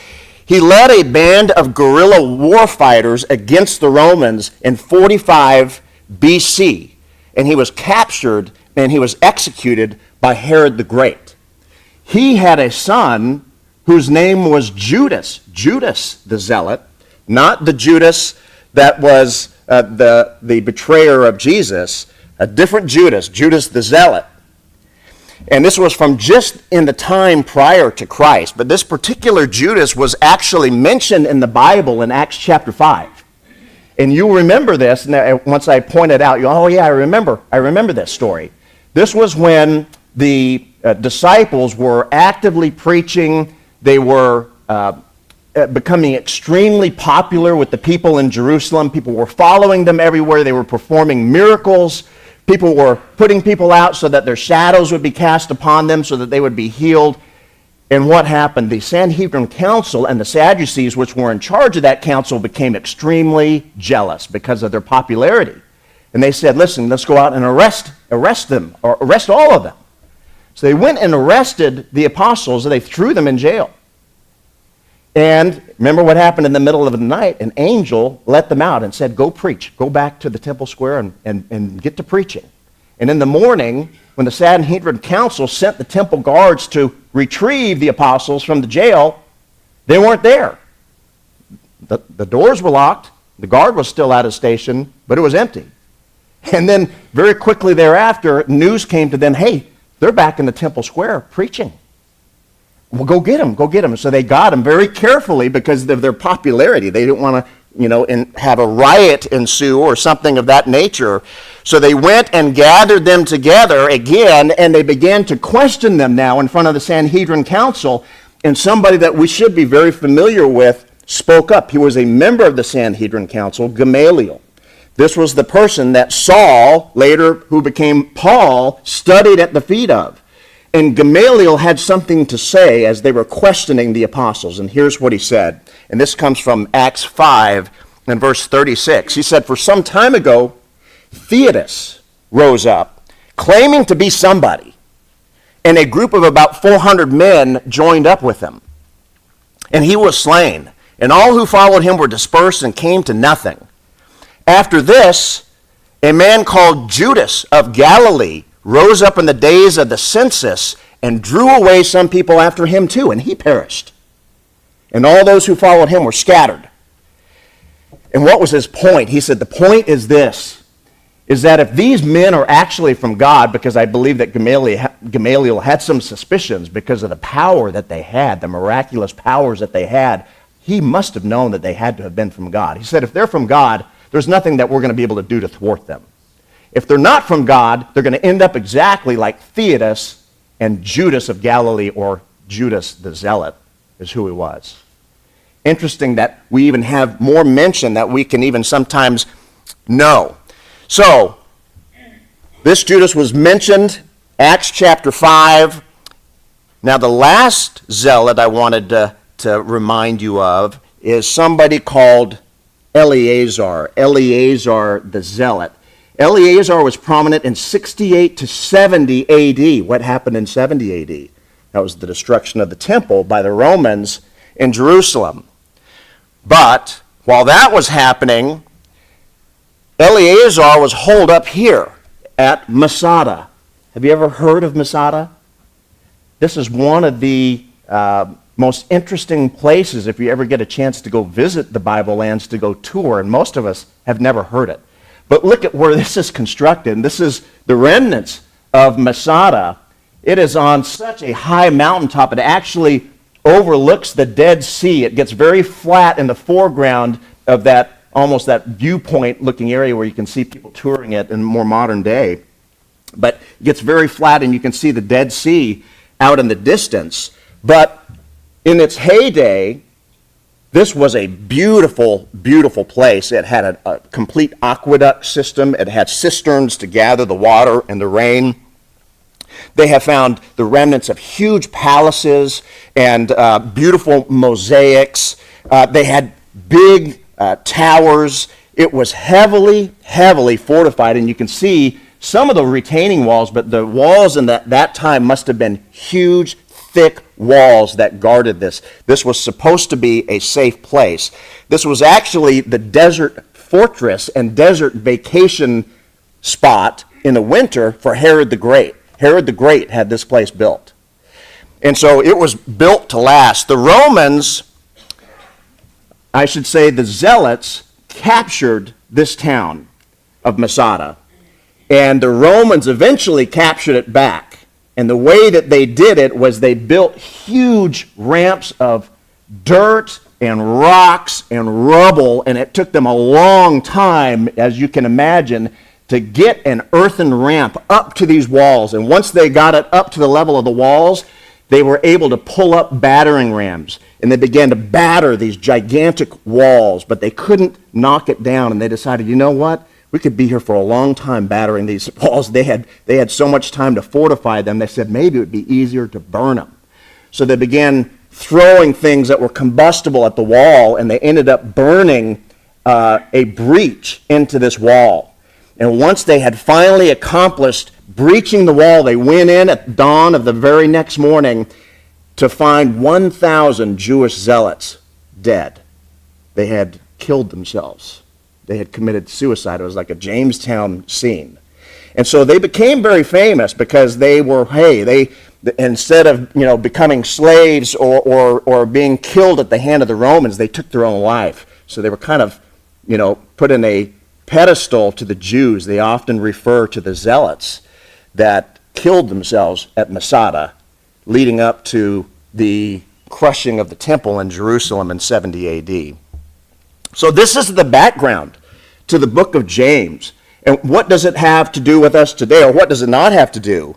he led a band of guerrilla warfighters against the Romans in 45 BC, and he was captured and he was executed by Herod the Great. He had a son whose name was Judas the Zealot, not the Judas that was the betrayer of Jesus, a different Judas the Zealot. And this was from just in the time prior to Christ. But this particular Judas was actually mentioned in the Bible in Acts chapter 5. And you'll remember this, and once I pointed out, oh yeah, I remember this story. This was when the disciples were actively preaching. They were becoming extremely popular with the people in Jerusalem. People were following them everywhere. They were performing miracles. People were putting people out so that their shadows would be cast upon them so that they would be healed. And what happened? The Sanhedrin council and the Sadducees, which were in charge of that council, became extremely jealous because of their popularity. And they said, listen, let's go out and arrest them, or arrest all of them. So they went and arrested the apostles, and they threw them in jail. And remember what happened in the middle of the night? An angel let them out and said, go preach. Go back to the temple square and get to preaching. And in the morning, when the Sanhedrin council sent the temple guards to retrieve the apostles from the jail, they weren't there. The doors were locked. The guard was still at his station, but it was empty. And then very quickly thereafter, news came to them, hey, they're back in the temple square preaching. Well, go get them. So they got them very carefully because of their popularity. They didn't want to, have a riot ensue or something of that nature. So they went and gathered them together again, and they began to question them now in front of the Sanhedrin council. And somebody that we should be very familiar with spoke up. He was a member of the Sanhedrin council, Gamaliel. This was the person that Saul, later who became Paul, studied at the feet of. And Gamaliel had something to say as they were questioning the apostles. And here's what he said. And this comes from Acts 5 and verse 36. He said, for some time ago, Theudas rose up, claiming to be somebody. And a group of about 400 men joined up with him. And he was slain. And all who followed him were dispersed and came to nothing. After this, a man called Judas of Galilee rose up in the days of the census and drew away some people after him too, and he perished. And all those who followed him were scattered. And what was his point? He said, the point is this, is that if these men are actually from God, because I believe that Gamaliel had some suspicions because of the power that they had, the miraculous powers that they had, he must have known that they had to have been from God. He said, if they're from God, there's nothing that we're going to be able to do to thwart them. If they're not from God, they're going to end up exactly like Theudas and Judas of Galilee, or Judas the Zealot is who he was. Interesting that we even have more mention that we can even sometimes know. So, this Judas was mentioned, Acts chapter 5. Now, the last zealot I wanted to remind you of is somebody called Eleazar the Zealot. Eleazar was prominent in 68 to 70 AD. What happened in 70 AD? That was the destruction of the temple by the Romans in Jerusalem. But while that was happening, Eleazar was holed up here at Masada. Have you ever heard of Masada? This is one of the most interesting places if you ever get a chance to go visit the Bible lands, to go tour, and most of us have never heard it. But look at where this is constructed. And this is the remnants of Masada. It is on such a high mountaintop. It actually overlooks the Dead Sea. It gets very flat in the foreground of that, almost that viewpoint looking area where you can see people touring it in more modern day. But it gets very flat and you can see the Dead Sea out in the distance. But in its heyday, this was a beautiful, beautiful place. It had a complete aqueduct system. It had cisterns to gather the water and the rain. They have found the remnants of huge palaces and beautiful mosaics. They had big towers. It was heavily, heavily fortified, and you can see some of the retaining walls, but the walls in that time must have been huge, thick walls that guarded this. This was supposed to be a safe place. This was actually the desert fortress and desert vacation spot in the winter for Herod the Great. Herod the Great had this place built. And so it was built to last. The Romans, I should say the Zealots, captured this town of Masada. And the Romans eventually captured it back. And the way that they did it was they built huge ramps of dirt and rocks and rubble, and it took them a long time, as you can imagine, to get an earthen ramp up to these walls. And once they got it up to the level of the walls, they were able to pull up battering rams. And they began to batter these gigantic walls, but they couldn't knock it down. And they decided, you know what? We could be here for a long time battering these walls. They had so much time to fortify them. They said maybe it would be easier to burn them. So they began throwing things that were combustible at the wall, and they ended up burning a breach into this wall. And once they had finally accomplished breaching the wall, they went in at dawn of the very next morning to find 1,000 Jewish zealots dead. They had killed themselves. They had committed suicide. It was like a Jamestown scene. And so they became very famous because they were, instead of becoming slaves or being killed at the hand of the Romans, they took their own life. So they were kind of, put in a pedestal to the Jews. They often refer to the zealots that killed themselves at Masada, leading up to the crushing of the temple in Jerusalem in 70 A.D. So this is the background to the book of James. And what does it have to do with us today, or what does it not have to do?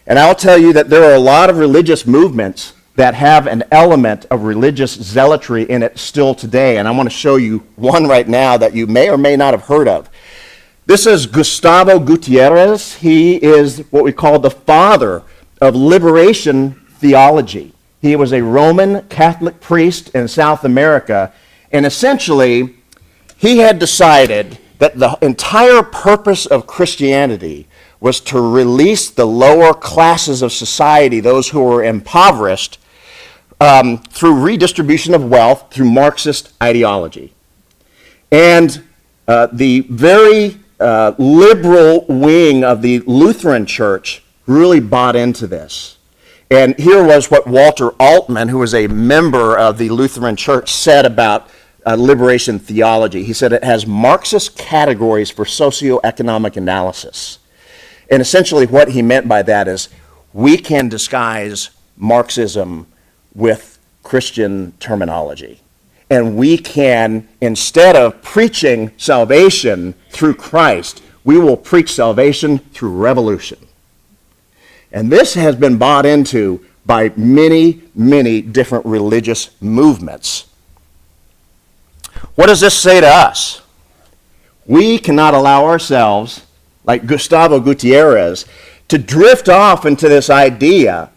And I'll tell you that there are a lot of religious movements that have an element of religious zealotry in it still today. And I want to show you one right now that you may or may not have heard of. This is Gustavo Gutierrez. He is what we call the father of liberation theology. He was a Roman Catholic priest in South America. And essentially, he had decided that the entire purpose of Christianity was to release the lower classes of society, those who were impoverished, through redistribution of wealth through Marxist ideology. And the very liberal wing of the Lutheran Church really bought into this. And here was what Walter Altman, who was a member of the Lutheran Church, said about liberation theology. He said it has Marxist categories for socioeconomic analysis. And essentially what he meant by that is we can disguise Marxism with Christian terminology. And we can, instead of preaching salvation through Christ, we will preach salvation through revolution. And this has been bought into by many, many different religious movements. What does this say to us? We cannot allow ourselves, like Gustavo Gutierrez, to drift off into this idea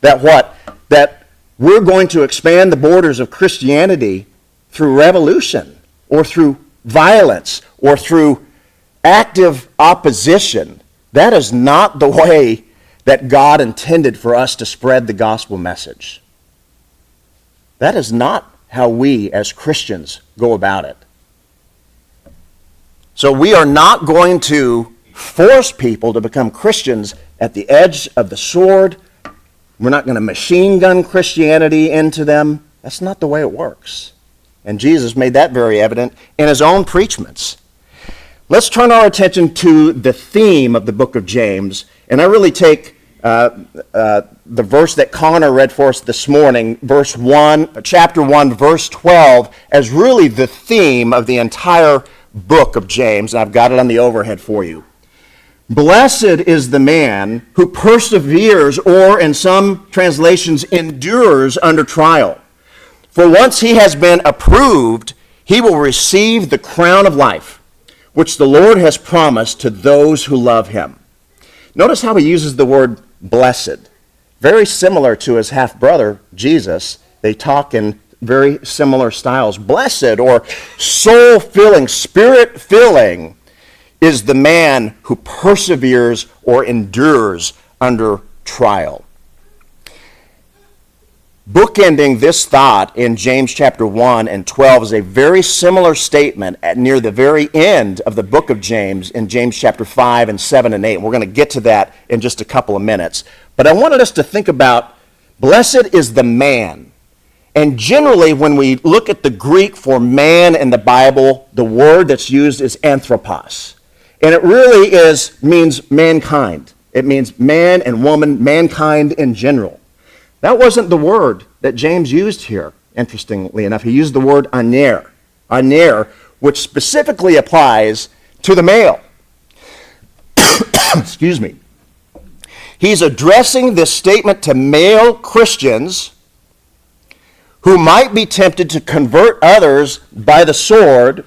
that what? That we're going to expand the borders of Christianity through revolution or through violence or through active opposition. That is not the way that God intended for us to spread the gospel message. That is not how we as Christians go about it. So we are not going to force people to become Christians at the edge of the sword. We're not going to machine gun Christianity into them. That's not the way it works. And Jesus made that very evident in his own preachments. Let's turn our attention to the theme of the book of James. And I really take the verse that Connor read for us this morning, chapter 1, verse 12, as really the theme of the entire book of James. And I've got it on the overhead for you. Blessed is the man who perseveres, or in some translations, endures under trial. For once he has been approved, he will receive the crown of life, which the Lord has promised to those who love him. Notice how he uses the word blessed. Very similar to his half-brother, Jesus. They talk in very similar styles. Blessed, or soul-filling, spirit-filling, is the man who perseveres or endures under trial. Bookending this thought in James chapter 1 and 12 is a very similar statement near the very end of the book of James in James chapter 5 and 7 and 8. We're going to get to that in just a couple of minutes. But I wanted us to think about, blessed is the man. And generally, when we look at the Greek for man in the Bible, the word that's used is anthropos. And it really means mankind. It means man and woman, mankind in general. That wasn't the word that James used here, interestingly enough. He used the word aner, which specifically applies to the male. Excuse me. He's addressing this statement to male Christians who might be tempted to convert others by the sword,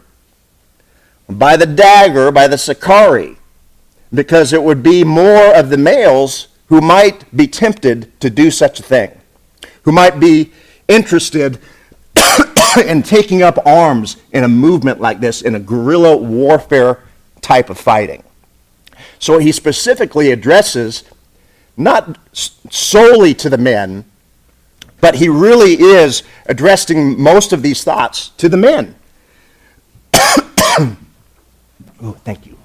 by the dagger, by the Sicarii, because it would be more of the males who might be tempted to do such a thing, who might be interested in taking up arms in a movement like this, in a guerrilla warfare type of fighting. So he specifically addresses not solely to the men, but he really is addressing most of these thoughts to the men. Oh, thank you.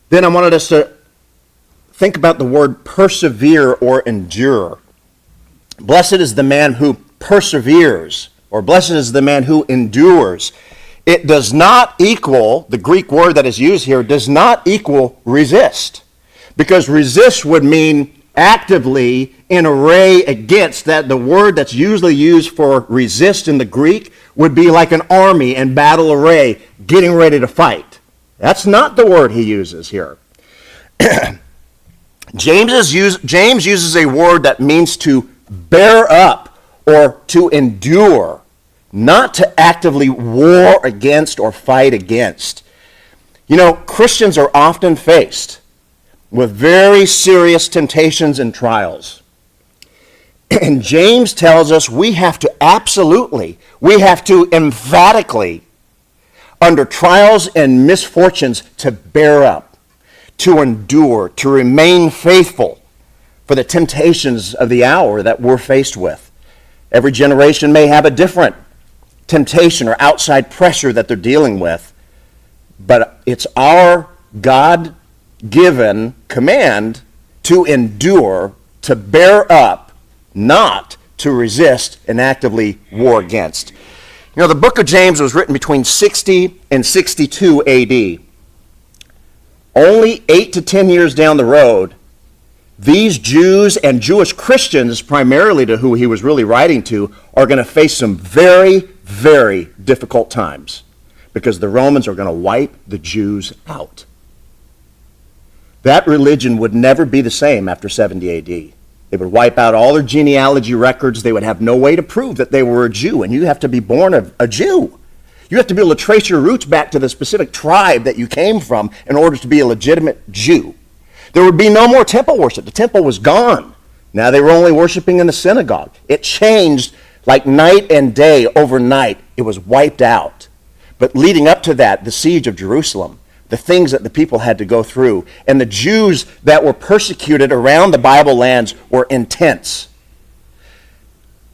Then I wanted us to think about the word persevere or endure. Blessed is the man who perseveres, or blessed is the man who endures. It does not equal, the Greek word that is used here, does not equal resist. Because resist would mean actively in array against. That the word that's usually used for resist in the Greek would be like an army in battle array, getting ready to fight. That's not the word he uses here. James uses a word that means to bear up or to endure, not to actively war against or fight against. You know, Christians are often faced with very serious temptations and trials. And James tells us we have to emphatically, under trials and misfortunes, to bear up, to endure, to remain faithful for the temptations of the hour that we're faced with. Every generation may have a different temptation or outside pressure that they're dealing with, but it's our God-given command to endure, to bear up, not to resist and actively war against. You know, the book of James was written between 60 and 62 AD. Only 8 to 10 years down the road, these Jews and Jewish Christians, primarily to who he was really writing to, are going to face some very, very difficult times because the Romans are going to wipe the Jews out. That religion would never be the same after 70 AD. They would wipe out all their genealogy records. They would have no way to prove that they were a Jew, and you have to be born a Jew. You have to be able to trace your roots back to the specific tribe that you came from in order to be a legitimate Jew. There would be no more temple worship. The temple was gone. Now they were only worshiping in the synagogue. It changed like night and day overnight. It was wiped out. But leading up to that, the siege of Jerusalem, the things that the people had to go through, and the Jews that were persecuted around the Bible lands were intense.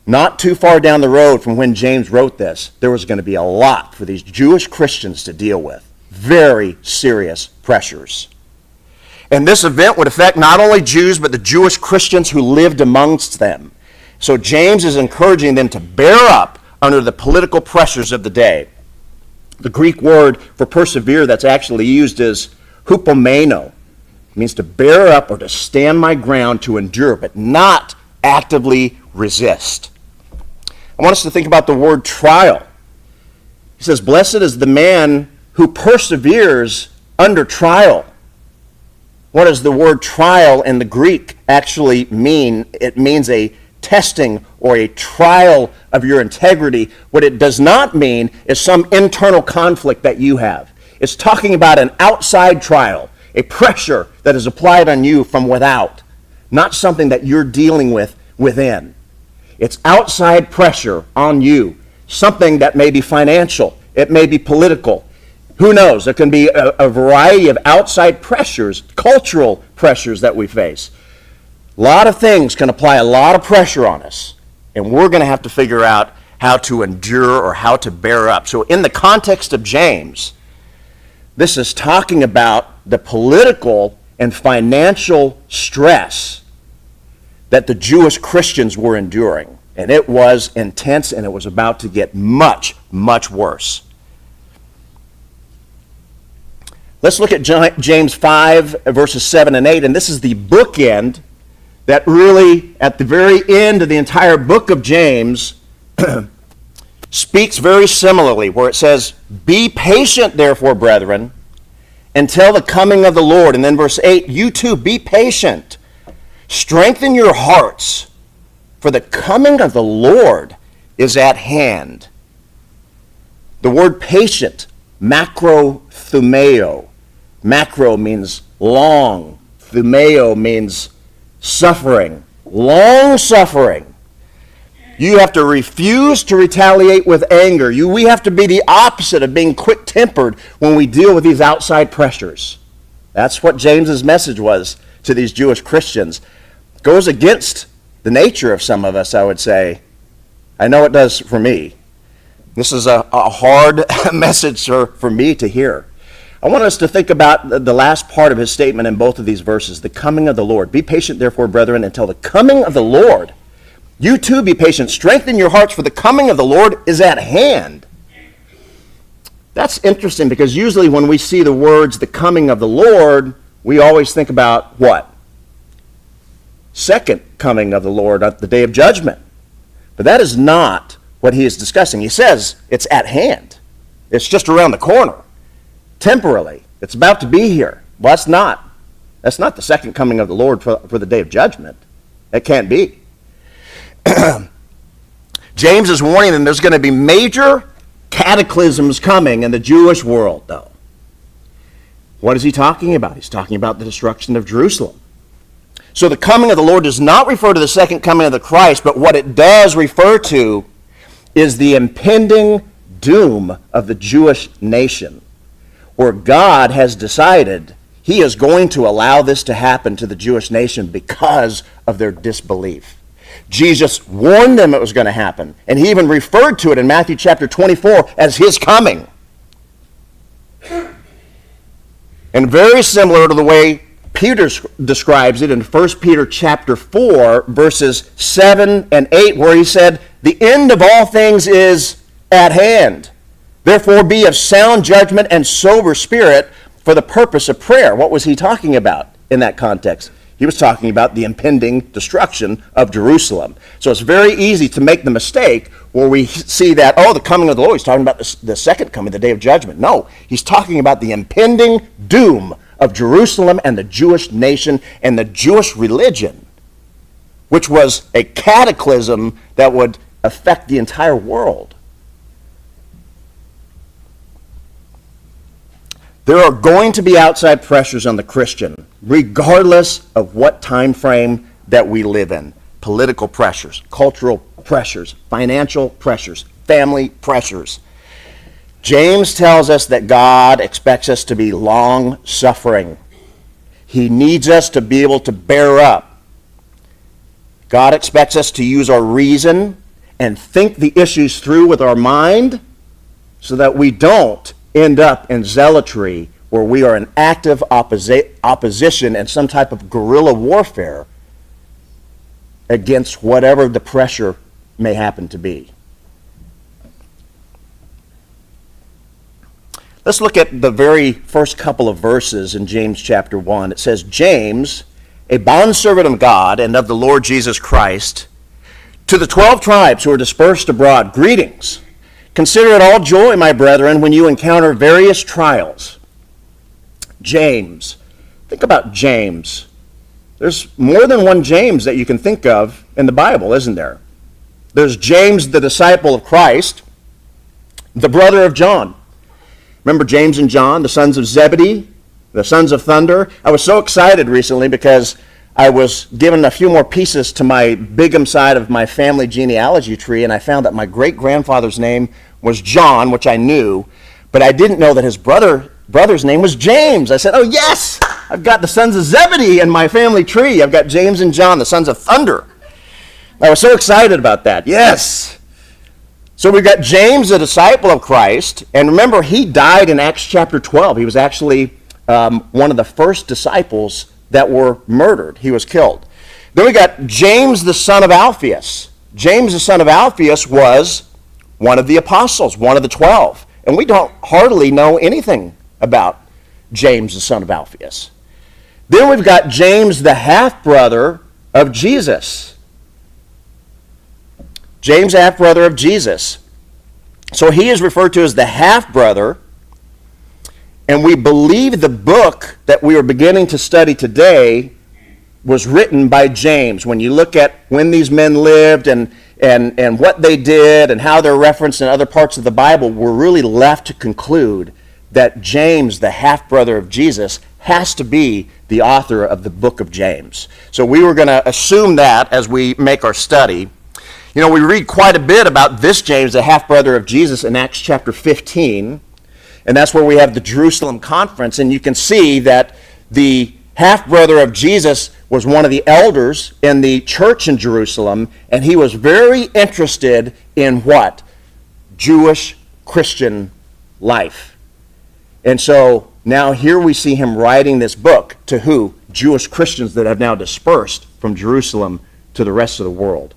Not too far down the road from when James wrote this, there was going to be a lot for these Jewish Christians to deal with. Very serious pressures. And this event would affect not only Jews, but the Jewish Christians who lived amongst them. So James is encouraging them to bear up under the political pressures of the day. The Greek word for persevere that's actually used is hupomeno. It means to bear up or to stand my ground, to endure, but not actively resist. I want us to think about the word trial. He says, blessed is the man who perseveres under trial. What does the word trial in the Greek actually mean? It means a testing or a trial of your integrity. What it does not mean is some internal conflict that you have. It's talking about an outside trial, a pressure that is applied on you from without, not something that you're dealing with within. It's outside pressure on you, something that may be financial, it may be political. Who knows? There can be a variety of outside pressures, cultural pressures that we face. A lot of things can apply a lot of pressure on us, and we're going to have to figure out how to endure or how to bear up. So in the context of James, this is talking about the political and financial stress that the Jewish Christians were enduring. And it was intense, and it was about to get much, much worse. Let's look at James 5, verses 7 and 8, and this is the bookend that really, at the very end of the entire book of James, speaks very similarly, where it says, "Be patient, therefore, brethren, until the coming of the Lord." And then verse 8, "You too, be patient. Strengthen your hearts, for the coming of the Lord is at hand." The word patient, macrothumeo. Macro means long. Thumeo means suffering. Long suffering. You have to refuse to retaliate with anger. We have to be the opposite of being quick-tempered when we deal with these outside pressures. That's what James's message was to these Jewish Christians. It goes against the nature of some of us, I would say. I know it does for me. This is a hard message for me to hear. I want us to think about the last part of his statement in both of these verses, the coming of the Lord. "Be patient, therefore, brethren, until the coming of the Lord. You too be patient. Strengthen your hearts, for the coming of the Lord is at hand." That's interesting, because usually when we see the words, the coming of the Lord, we always think about what? Second coming of the Lord at the day of judgment. But that is not what he is discussing. He says it's at hand. It's just around the corner. Temporally. It's about to be here. Well, that's not the second coming of the Lord for the day of judgment. It can't be. James is warning them there's going to be major cataclysms coming in the Jewish world, though. What is he talking about? He's talking about the destruction of Jerusalem. So the coming of the Lord does not refer to the second coming of the Christ, but what it does refer to is the impending doom of the Jewish nation, where God has decided he is going to allow this to happen to the Jewish nation because of their disbelief. Jesus warned them it was going to happen, and he even referred to it in Matthew chapter 24 as his coming. And very similar to the way Peter describes it in 1 Peter chapter 4, verses 7 and 8, where he said, "The end of all things is at hand. Therefore be of sound judgment and sober spirit for the purpose of prayer." What was he talking about in that context? He was talking about the impending destruction of Jerusalem. So it's very easy to make the mistake where we see that, the coming of the Lord, he's talking about the second coming, the day of judgment. No, he's talking about the impending doom of Jerusalem and the Jewish nation and the Jewish religion, which was a cataclysm that would affect the entire world. There are going to be outside pressures on the Christian, regardless of what time frame that we live in. Political pressures, cultural pressures, financial pressures, family pressures. James tells us that God expects us to be long-suffering. He needs us to be able to bear up. God expects us to use our reason and think the issues through with our mind so that we don't end up in zealotry where we are in active opposition and some type of guerrilla warfare against whatever the pressure may happen to be. Let's look at the very first couple of verses in James chapter 1. It says, "James, a bondservant of God and of the Lord Jesus Christ, to the 12 tribes who are dispersed abroad, greetings. Consider it all joy, my brethren, when you encounter various trials." James. Think about James. There's more than one James that you can think of in the Bible, isn't there? There's James, the disciple of Christ, the brother of John. Remember James and John, the sons of Zebedee, the sons of thunder? I was so excited recently because I was given a few more pieces to my Bigham side of my family genealogy tree, and I found that my great-grandfather's name was John, which I knew, but I didn't know that his brother's name was James. I said, oh yes, I've got the sons of Zebedee in my family tree. I've got James and John, the sons of thunder. I was so excited about that. Yes. So we've got James, a disciple of Christ, and remember, he died in Acts chapter 12. He was actually one of the first disciples that were murdered. He was killed. Then we got James, the son of Alphaeus. James, the son of Alphaeus, was one of the apostles, one of the 12. And we don't hardly know anything about James, the son of Alphaeus. Then we've got James, the half-brother of Jesus. James, half-brother of Jesus. So he is referred to as the half-brother, and we believe the book that we are beginning to study today was written by James. When you look at when these men lived and what they did and how they're referenced in other parts of the Bible, we're really left to conclude that James, the half-brother of Jesus, has to be the author of the book of James. So we were going to assume that as we make our study. You know, we read quite a bit about this James, the half-brother of Jesus, in Acts chapter 15, and that's where we have the Jerusalem conference, and you can see that the half-brother of Jesus was one of the elders in the church in Jerusalem, and he was very interested in what? Jewish Christian life. And so now here we see him writing this book to who? Jewish Christians that have now dispersed from Jerusalem to the rest of the world.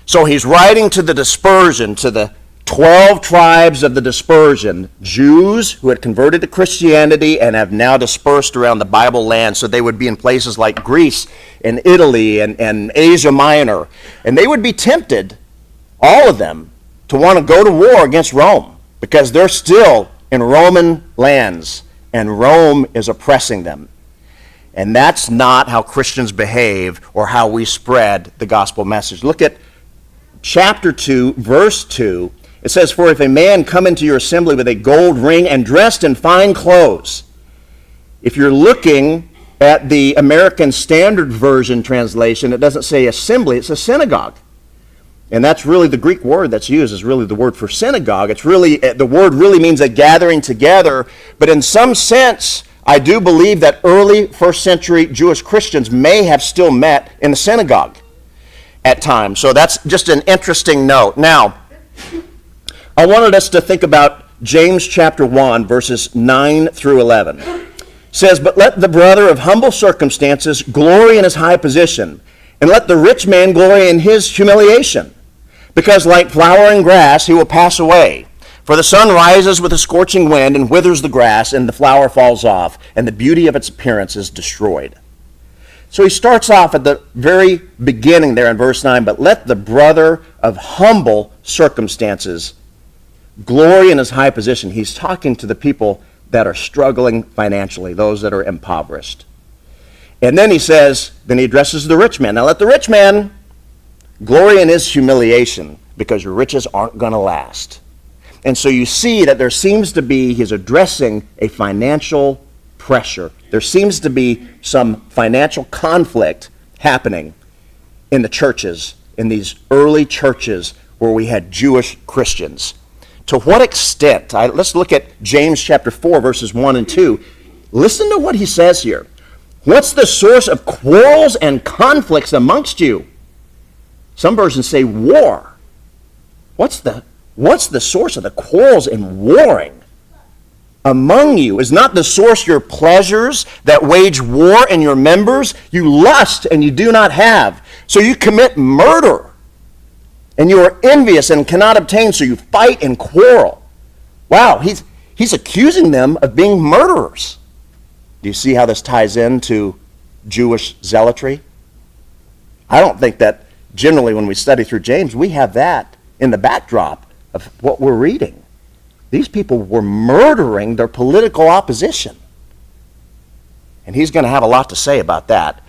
So he's writing to the dispersion, to the 12 tribes of the dispersion, Jews who had converted to Christianity and have now dispersed around the Bible land, so they would be in places like Greece and Italy and Asia Minor. And they would be tempted, all of them, to want to go to war against Rome because they're still in Roman lands and Rome is oppressing them. And that's not how Christians behave or how we spread the gospel message. Look at chapter 2, verse 2. It says, "For if a man come into your assembly with a gold ring and dressed in fine clothes." If you're looking at the American Standard Version translation, it doesn't say assembly, it says synagogue. And that's really the Greek word that's used is really the word for synagogue. It's really, the word really means a gathering together. But in some sense, I do believe that early first century Jewish Christians may have still met in the synagogue at times. So that's just an interesting note. Now, I wanted us to think about James chapter 1, verses 9 through 11. It says, "But let the brother of humble circumstances glory in his high position, and let the rich man glory in his humiliation. Because like flowering grass he will pass away. For the sun rises with a scorching wind and withers the grass, and the flower falls off, and the beauty of its appearance is destroyed." So he starts off at the very beginning there in verse 9, "But let the brother of humble circumstances glory in his high position." He's talking to the people that are struggling financially, those that are impoverished. And then he says, then he addresses the rich man. "Now let the rich man glory in his humiliation, because your riches aren't going to last." And so you see that there seems to be, he's addressing a financial pressure. There seems to be some financial conflict happening in the churches, in these early churches where we had Jewish Christians. To what extent? Let's look at James chapter 4, verses 1 and 2. Listen to what he says here. "What's the source of quarrels and conflicts amongst you?" Some versions say war. What's the source of the quarrels and warring among you? Is not the source your pleasures that wage war in your members? You lust and you do not have, so you commit murder. And you are envious and cannot obtain, so you fight and quarrel. Wow, he's accusing them of being murderers. Do you see how this ties into Jewish zealotry? I don't think that generally when we study through James, we have that in the backdrop of what we're reading. These people were murdering their political opposition. And he's going to have a lot to say about that.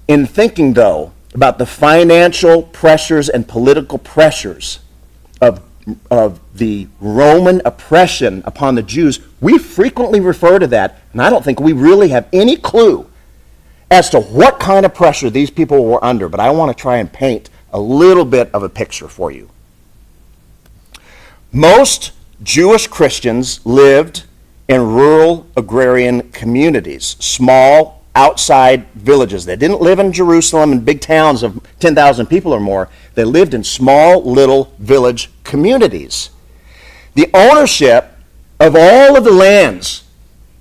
In thinking, though, about the financial pressures and political pressures of the Roman oppression upon the Jews, we frequently refer to that, and I don't think we really have any clue as to what kind of pressure these people were under, but I want to try and paint a little bit of a picture for you. Most Jewish Christians lived in rural agrarian communities, small outside villages. They didn't live in Jerusalem in big towns of 10,000 people or more. They lived in small little village communities. The ownership of all of the lands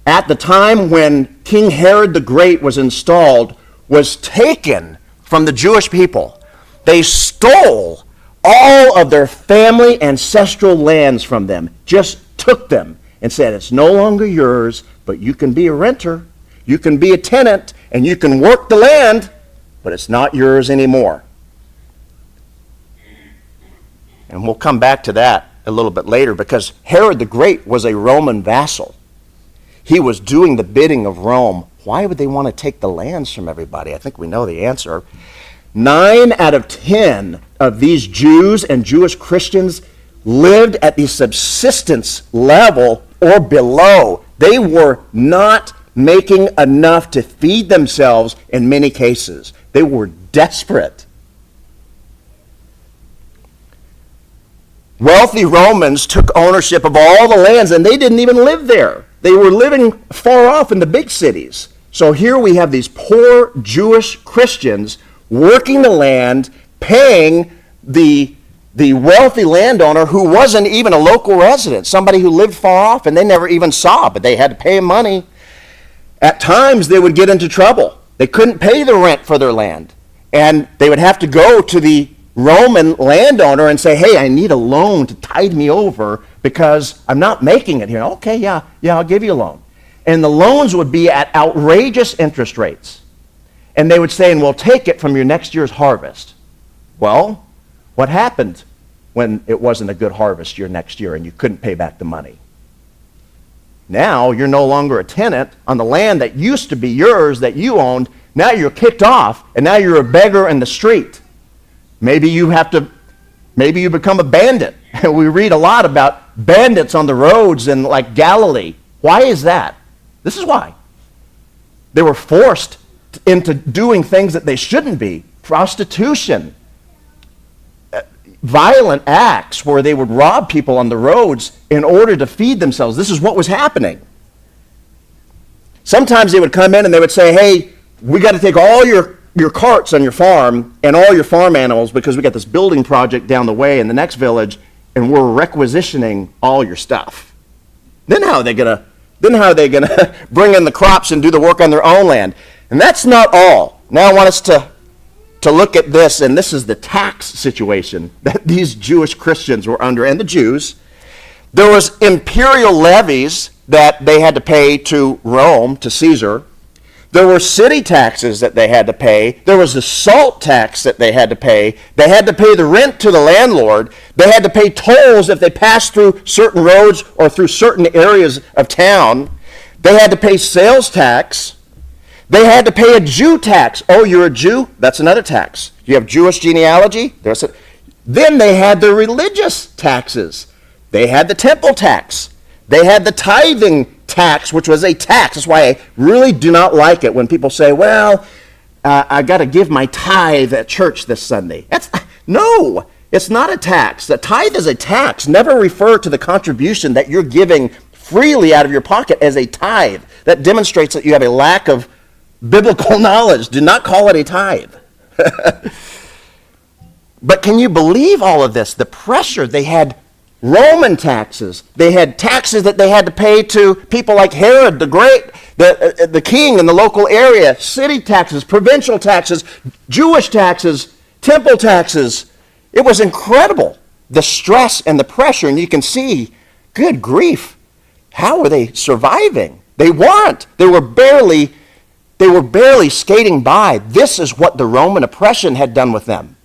at the time when King Herod the Great was installed was taken from the Jewish people. They stole all of their family ancestral lands from them, just took them and said, it's no longer yours, but you can be a renter, you can be a tenant, and you can work the land, but it's not yours anymore. And we'll come back to that a little bit later, because Herod the Great was a Roman vassal. He was doing the bidding of Rome. Why would they want to take the lands from everybody? I think we know the answer. 9 out of 10 of these Jews and Jewish Christians lived at the subsistence level or below. They were not making enough to feed themselves in many cases. They were desperate. Wealthy Romans took ownership of all the lands, and they didn't even live there. They were living far off in the big cities. So here we have these poor Jewish Christians working the land, paying the wealthy landowner who wasn't even a local resident, somebody who lived far off and they never even saw, but they had to pay him money. At times they would get into trouble. They couldn't pay the rent for their land, and they would have to go to the Roman landowner and say, hey, I need a loan to tide me over because I'm not making it here. Okay, yeah, I'll give you a loan. And the loans would be at outrageous interest rates. And they would say, and we'll take it from your next year's harvest. Well, what happened when it wasn't a good harvest year next year and you couldn't pay back the money? Now you're no longer a tenant on the land that used to be yours, that you owned. Now you're kicked off, and now you're a beggar in the street. Maybe you become a bandit. We read a lot about bandits on the roads in like Galilee. Why is that? This is why. They were forced into doing things that they shouldn't be. Prostitution, violent acts where they would rob people on the roads in order to feed themselves. This is what was happening. Sometimes they would come in and they would say, hey, we got to take all your carts on your farm and all your farm animals because we got this building project down the way in the next village and we're requisitioning all your stuff. Then how are they gonna bring in the crops and do the work on their own land? And that's not all. Now I want us to look at this, and this is the tax situation that these Jewish Christians were under, and the Jews. There was imperial levies that they had to pay to Rome, to Caesar. There were city taxes that they had to pay. There was the salt tax that they had to pay. They had to pay the rent to the landlord. They had to pay tolls if they passed through certain roads or through certain areas of town. They had to pay sales tax. They had to pay a Jew tax. Oh, you're a Jew? That's another tax. You have Jewish genealogy? Then they had the religious taxes. They had the temple tax. They had the tithing tax, which was a tax. That's why I really do not like it when people say, well, I got to give my tithe at church this Sunday. No, it's not a tax. The tithe is a tax. Never refer to the contribution that you're giving freely out of your pocket as a tithe. That demonstrates that you have a lack of biblical knowledge. Do not call it a tithe. But can you believe all of this? The pressure. They had Roman taxes. They had taxes that they had to pay to people like Herod the Great, the king in the local area, city taxes, provincial taxes, Jewish taxes, temple taxes. It was incredible, the stress and the pressure. And you can see, good grief, how were they surviving? They weren't. They were barely skating by. This is what the Roman oppression had done with them,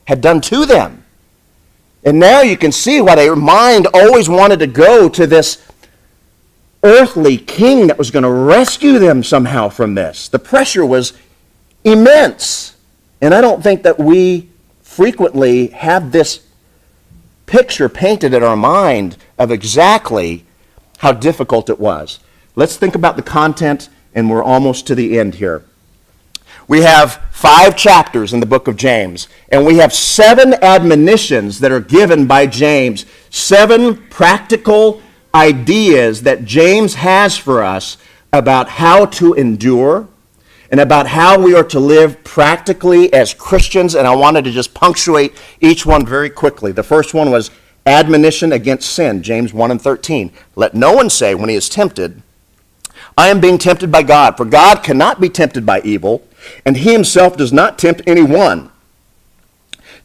had done to them. And now you can see why their mind always wanted to go to this earthly king that was going to rescue them somehow from this. The pressure was immense. And I don't think that we frequently have this picture painted in our mind of exactly how difficult it was. Let's think about the content, and we're almost to the end here. We have 5 chapters in the book of James, and we have 7 admonitions that are given by James, 7 practical ideas that James has for us about how to endure and about how we are to live practically as Christians, and I wanted to just punctuate each one very quickly. The first one was admonition against sin, James 1:13. Let no one say when he is tempted, I am being tempted by God, for God cannot be tempted by evil, and he himself does not tempt anyone.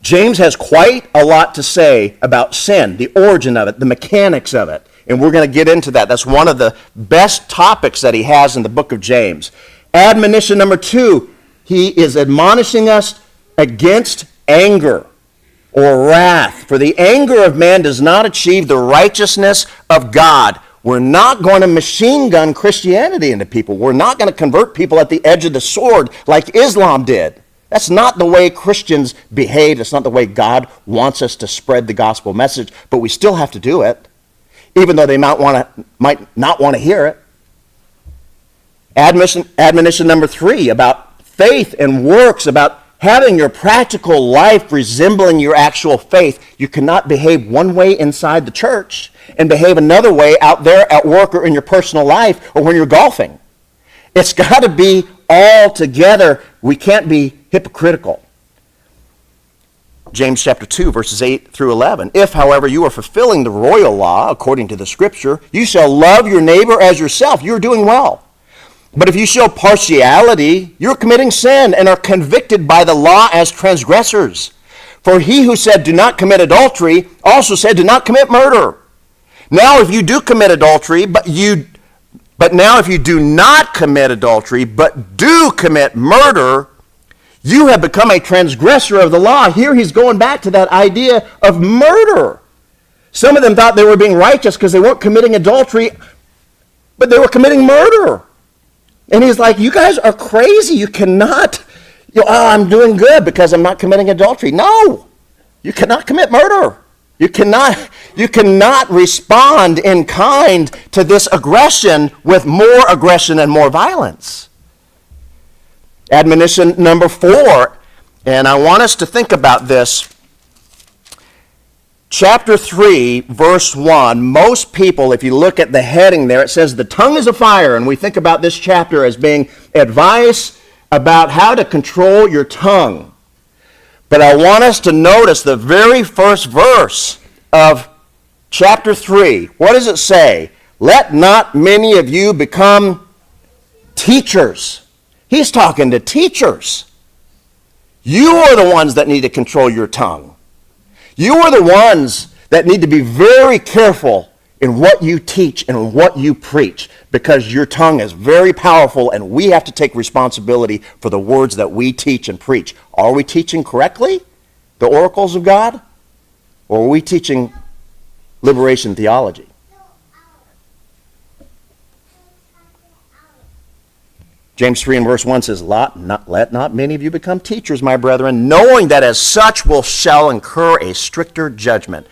James has quite a lot to say about sin, the origin of it, the mechanics of it, and we're going to get into that. That's one of the best topics that he has in the book of James. Admonition number 2, he is admonishing us against anger or wrath. For the anger of man does not achieve the righteousness of God. We're not going to machine gun Christianity into people. We're not going to convert people at the edge of the sword like Islam did. That's not the way Christians behave. It's not the way God wants us to spread the gospel message. But we still have to do it, even though they might not want to hear it. Admonition number 3 about faith and works, about having your practical life resembling your actual faith. You cannot behave one way inside the church and behave another way out there at work or in your personal life or when you're golfing. It's got to be all together. We can't be hypocritical. James chapter 2, verses 8 through 11. If, however, you are fulfilling the royal law according to the Scripture, you shall love your neighbor as yourself. You're doing well. But if you show partiality, you're committing sin and are convicted by the law as transgressors. For he who said, do not commit adultery, also said, do not commit murder. Now if you do commit adultery, but now if you do not commit adultery, but do commit murder, you have become a transgressor of the law. Here he's going back to that idea of murder. Some of them thought they were being righteous because they weren't committing adultery, but they were committing murder. And he's like, you guys are crazy. You cannot, I'm doing good because I'm not committing adultery. No, you cannot commit murder. You cannot respond in kind to this aggression with more aggression and more violence. Admonition number 4, and I want us to think about this. Chapter 3, verse 1, most people, if you look at the heading there, it says the tongue is a fire, and we think about this chapter as being advice about how to control your tongue. But I want us to notice the very first verse of chapter 3. What does it say? Let not many of you become teachers. He's talking to teachers. You are the ones that need to control your tongue. You are the ones that need to be very careful in what you teach and what you preach, because your tongue is very powerful and we have to take responsibility for the words that we teach and preach. Are we teaching correctly the oracles of God? Or are we teaching liberation theology? James 3 and verse 1 says, let not many of you become teachers, my brethren, knowing that as such shall incur a stricter judgment.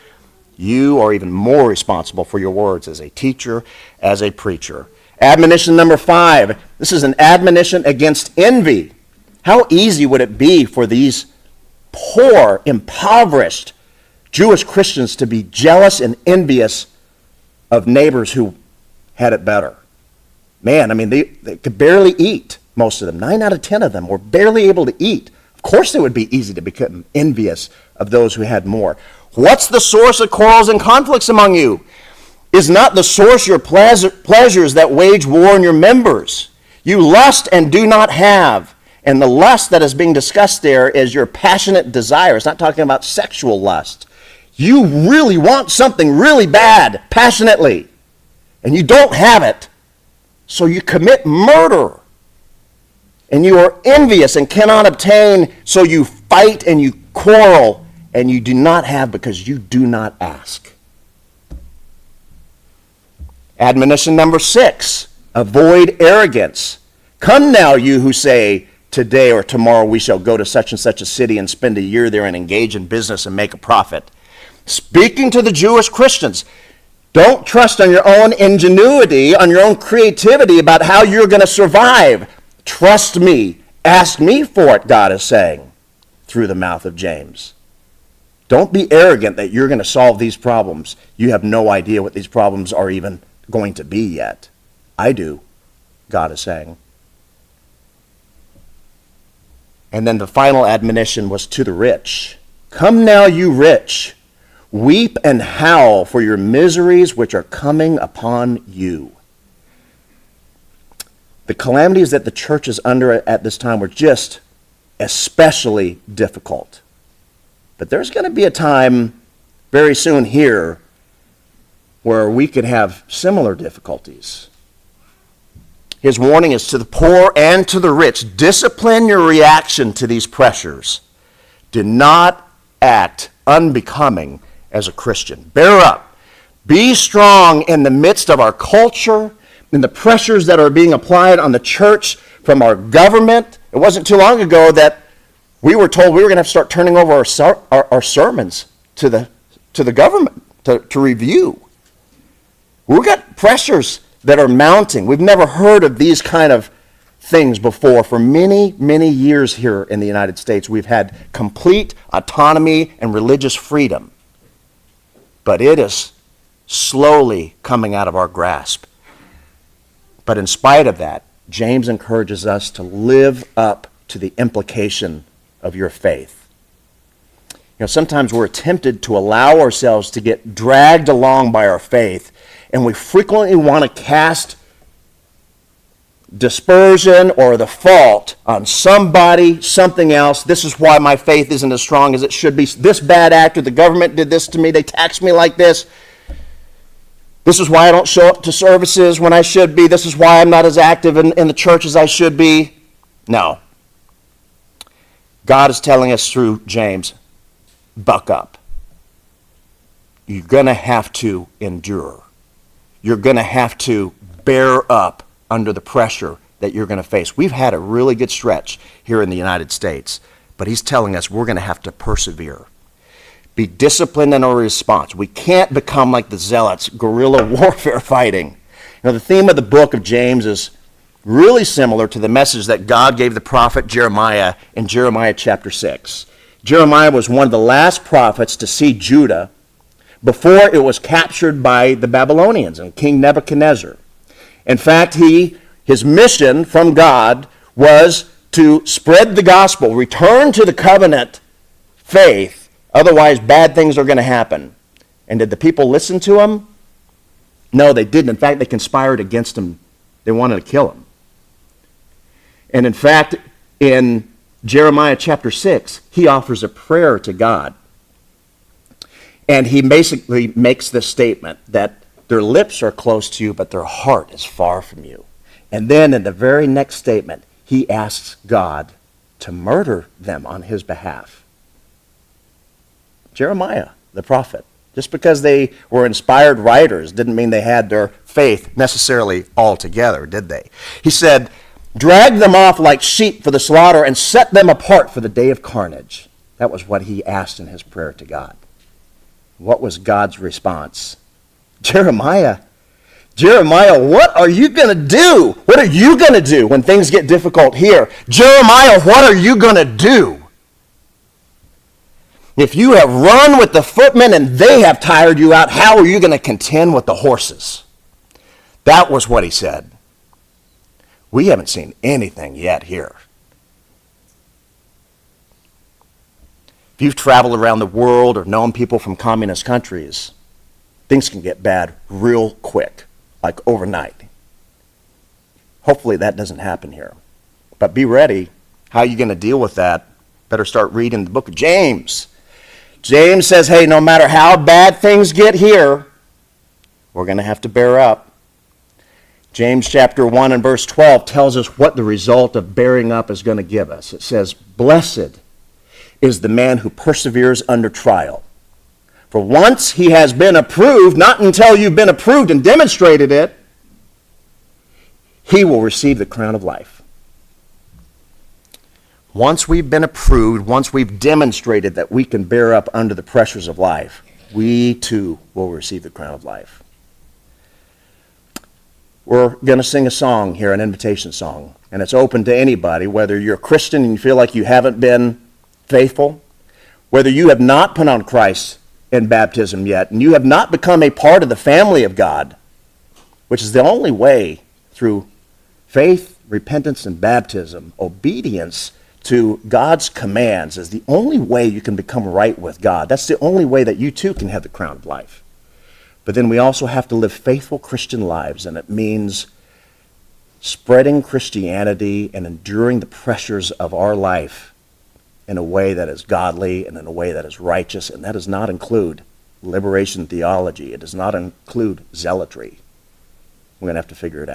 You are even more responsible for your words as a teacher, as a preacher. Admonition number 5. This is an admonition against envy. How easy would it be for these poor, impoverished Jewish Christians to be jealous and envious of neighbors who had it better? Man, I mean, they could barely eat, most of them. 9 out of 10 of them were barely able to eat. Of course it would be easy to become envious of those who had more. What's the source of quarrels and conflicts among you? Is not the source your pleasures that wage war in your members? You lust and do not have. And the lust that is being discussed there is your passionate desire. It's not talking about sexual lust. You really want something really bad, passionately, and you don't have it. So you commit murder, and you are envious and cannot obtain, so you fight and you quarrel, and you do not have because you do not ask. Admonition number 6, avoid arrogance. Come now, you who say, today or tomorrow we shall go to such and such a city and spend a year there and engage in business and make a profit. Speaking to the Jewish Christians, don't trust on your own ingenuity, on your own creativity about how you're going to survive. Trust me. Ask me for it, God is saying through the mouth of James. Don't be arrogant that you're going to solve these problems. You have no idea what these problems are even going to be yet. I do, God is saying. And then the final admonition was to the rich. Come now, you rich. Weep and howl for your miseries which are coming upon you. The calamities that the church is under at this time were just especially difficult. But there's going to be a time very soon here where we could have similar difficulties. His warning is to the poor and to the rich. Discipline your reaction to these pressures. Do not act unbecoming as a Christian. Bear up. Be strong in the midst of our culture, in the pressures that are being applied on the church from our government. It wasn't too long ago that we were told we were going to have to start turning over our sermons to the government to review. We've got pressures that are mounting. We've never heard of these kind of things before. For many, many years here in the United States, we've had complete autonomy and religious freedom. But it is slowly coming out of our grasp. But in spite of that, James encourages us to live up to the implication of your faith. You know, sometimes we're tempted to allow ourselves to get dragged along by our faith, and we frequently want to cast dispersion or the fault on somebody, something else. This is why my faith isn't as strong as it should be. This bad actor, the government did this to me, they taxed me like this. This is why I don't show up to services when I should be. This is why I'm not as active in the church as I should be. No. God is telling us through James, buck up. You're going to have to endure. You're going to have to bear up under the pressure that you're going to face. We've had a really good stretch here in the United States, but he's telling us we're going to have to persevere. Be disciplined in our response. We can't become like the zealots, guerrilla warfare fighting. You know, the theme of the book of James is really similar to the message that God gave the prophet Jeremiah in Jeremiah chapter 6. Jeremiah was one of the last prophets to see Judah before it was captured by the Babylonians and King Nebuchadnezzar. In fact, his mission from God was to spread the gospel, return to the covenant faith, otherwise bad things are going to happen. And did the people listen to him? No, they didn't. In fact, they conspired against him. They wanted to kill him. And in fact, in Jeremiah chapter 6, he offers a prayer to God. And he basically makes this statement that their lips are close to you, but their heart is far from you. And then in the very next statement, he asks God to murder them on his behalf. Jeremiah, the prophet. Just because they were inspired writers didn't mean they had their faith necessarily all together, did they? He said, drag them off like sheep for the slaughter and set them apart for the day of carnage. That was what he asked in his prayer to God. What was God's response? Jeremiah, what are you going to do? What are you going to do when things get difficult here? Jeremiah, what are you going to do? If you have run with the footmen and they have tired you out, how are you going to contend with the horses? That was what he said. We haven't seen anything yet here. If you've traveled around the world or known people from communist countries, things can get bad real quick, like overnight. Hopefully that doesn't happen here. But be ready. How are you going to deal with that? Better start reading the book of James. James says, hey, no matter how bad things get here, we're going to have to bear up. James chapter 1 and verse 12 tells us what the result of bearing up is going to give us. It says, blessed is the man who perseveres under trial. For once he has been approved, not until you've been approved and demonstrated it, he will receive the crown of life. Once we've been approved, once we've demonstrated that we can bear up under the pressures of life, we too will receive the crown of life. We're going to sing a song here, an invitation song, and it's open to anybody, whether you're a Christian and you feel like you haven't been faithful, whether you have not put on Christ in baptism yet, and you have not become a part of the family of God, which is the only way through faith, repentance, and baptism. Obedience to God's commands is the only way you can become right with God. That's the only way that you too can have the crown of life. But then we also have to live faithful Christian lives, and it means spreading Christianity and enduring the pressures of our life in a way that is godly and in a way that is righteous, and that does not include liberation theology. It does not include zealotry. We're going to have to figure it out.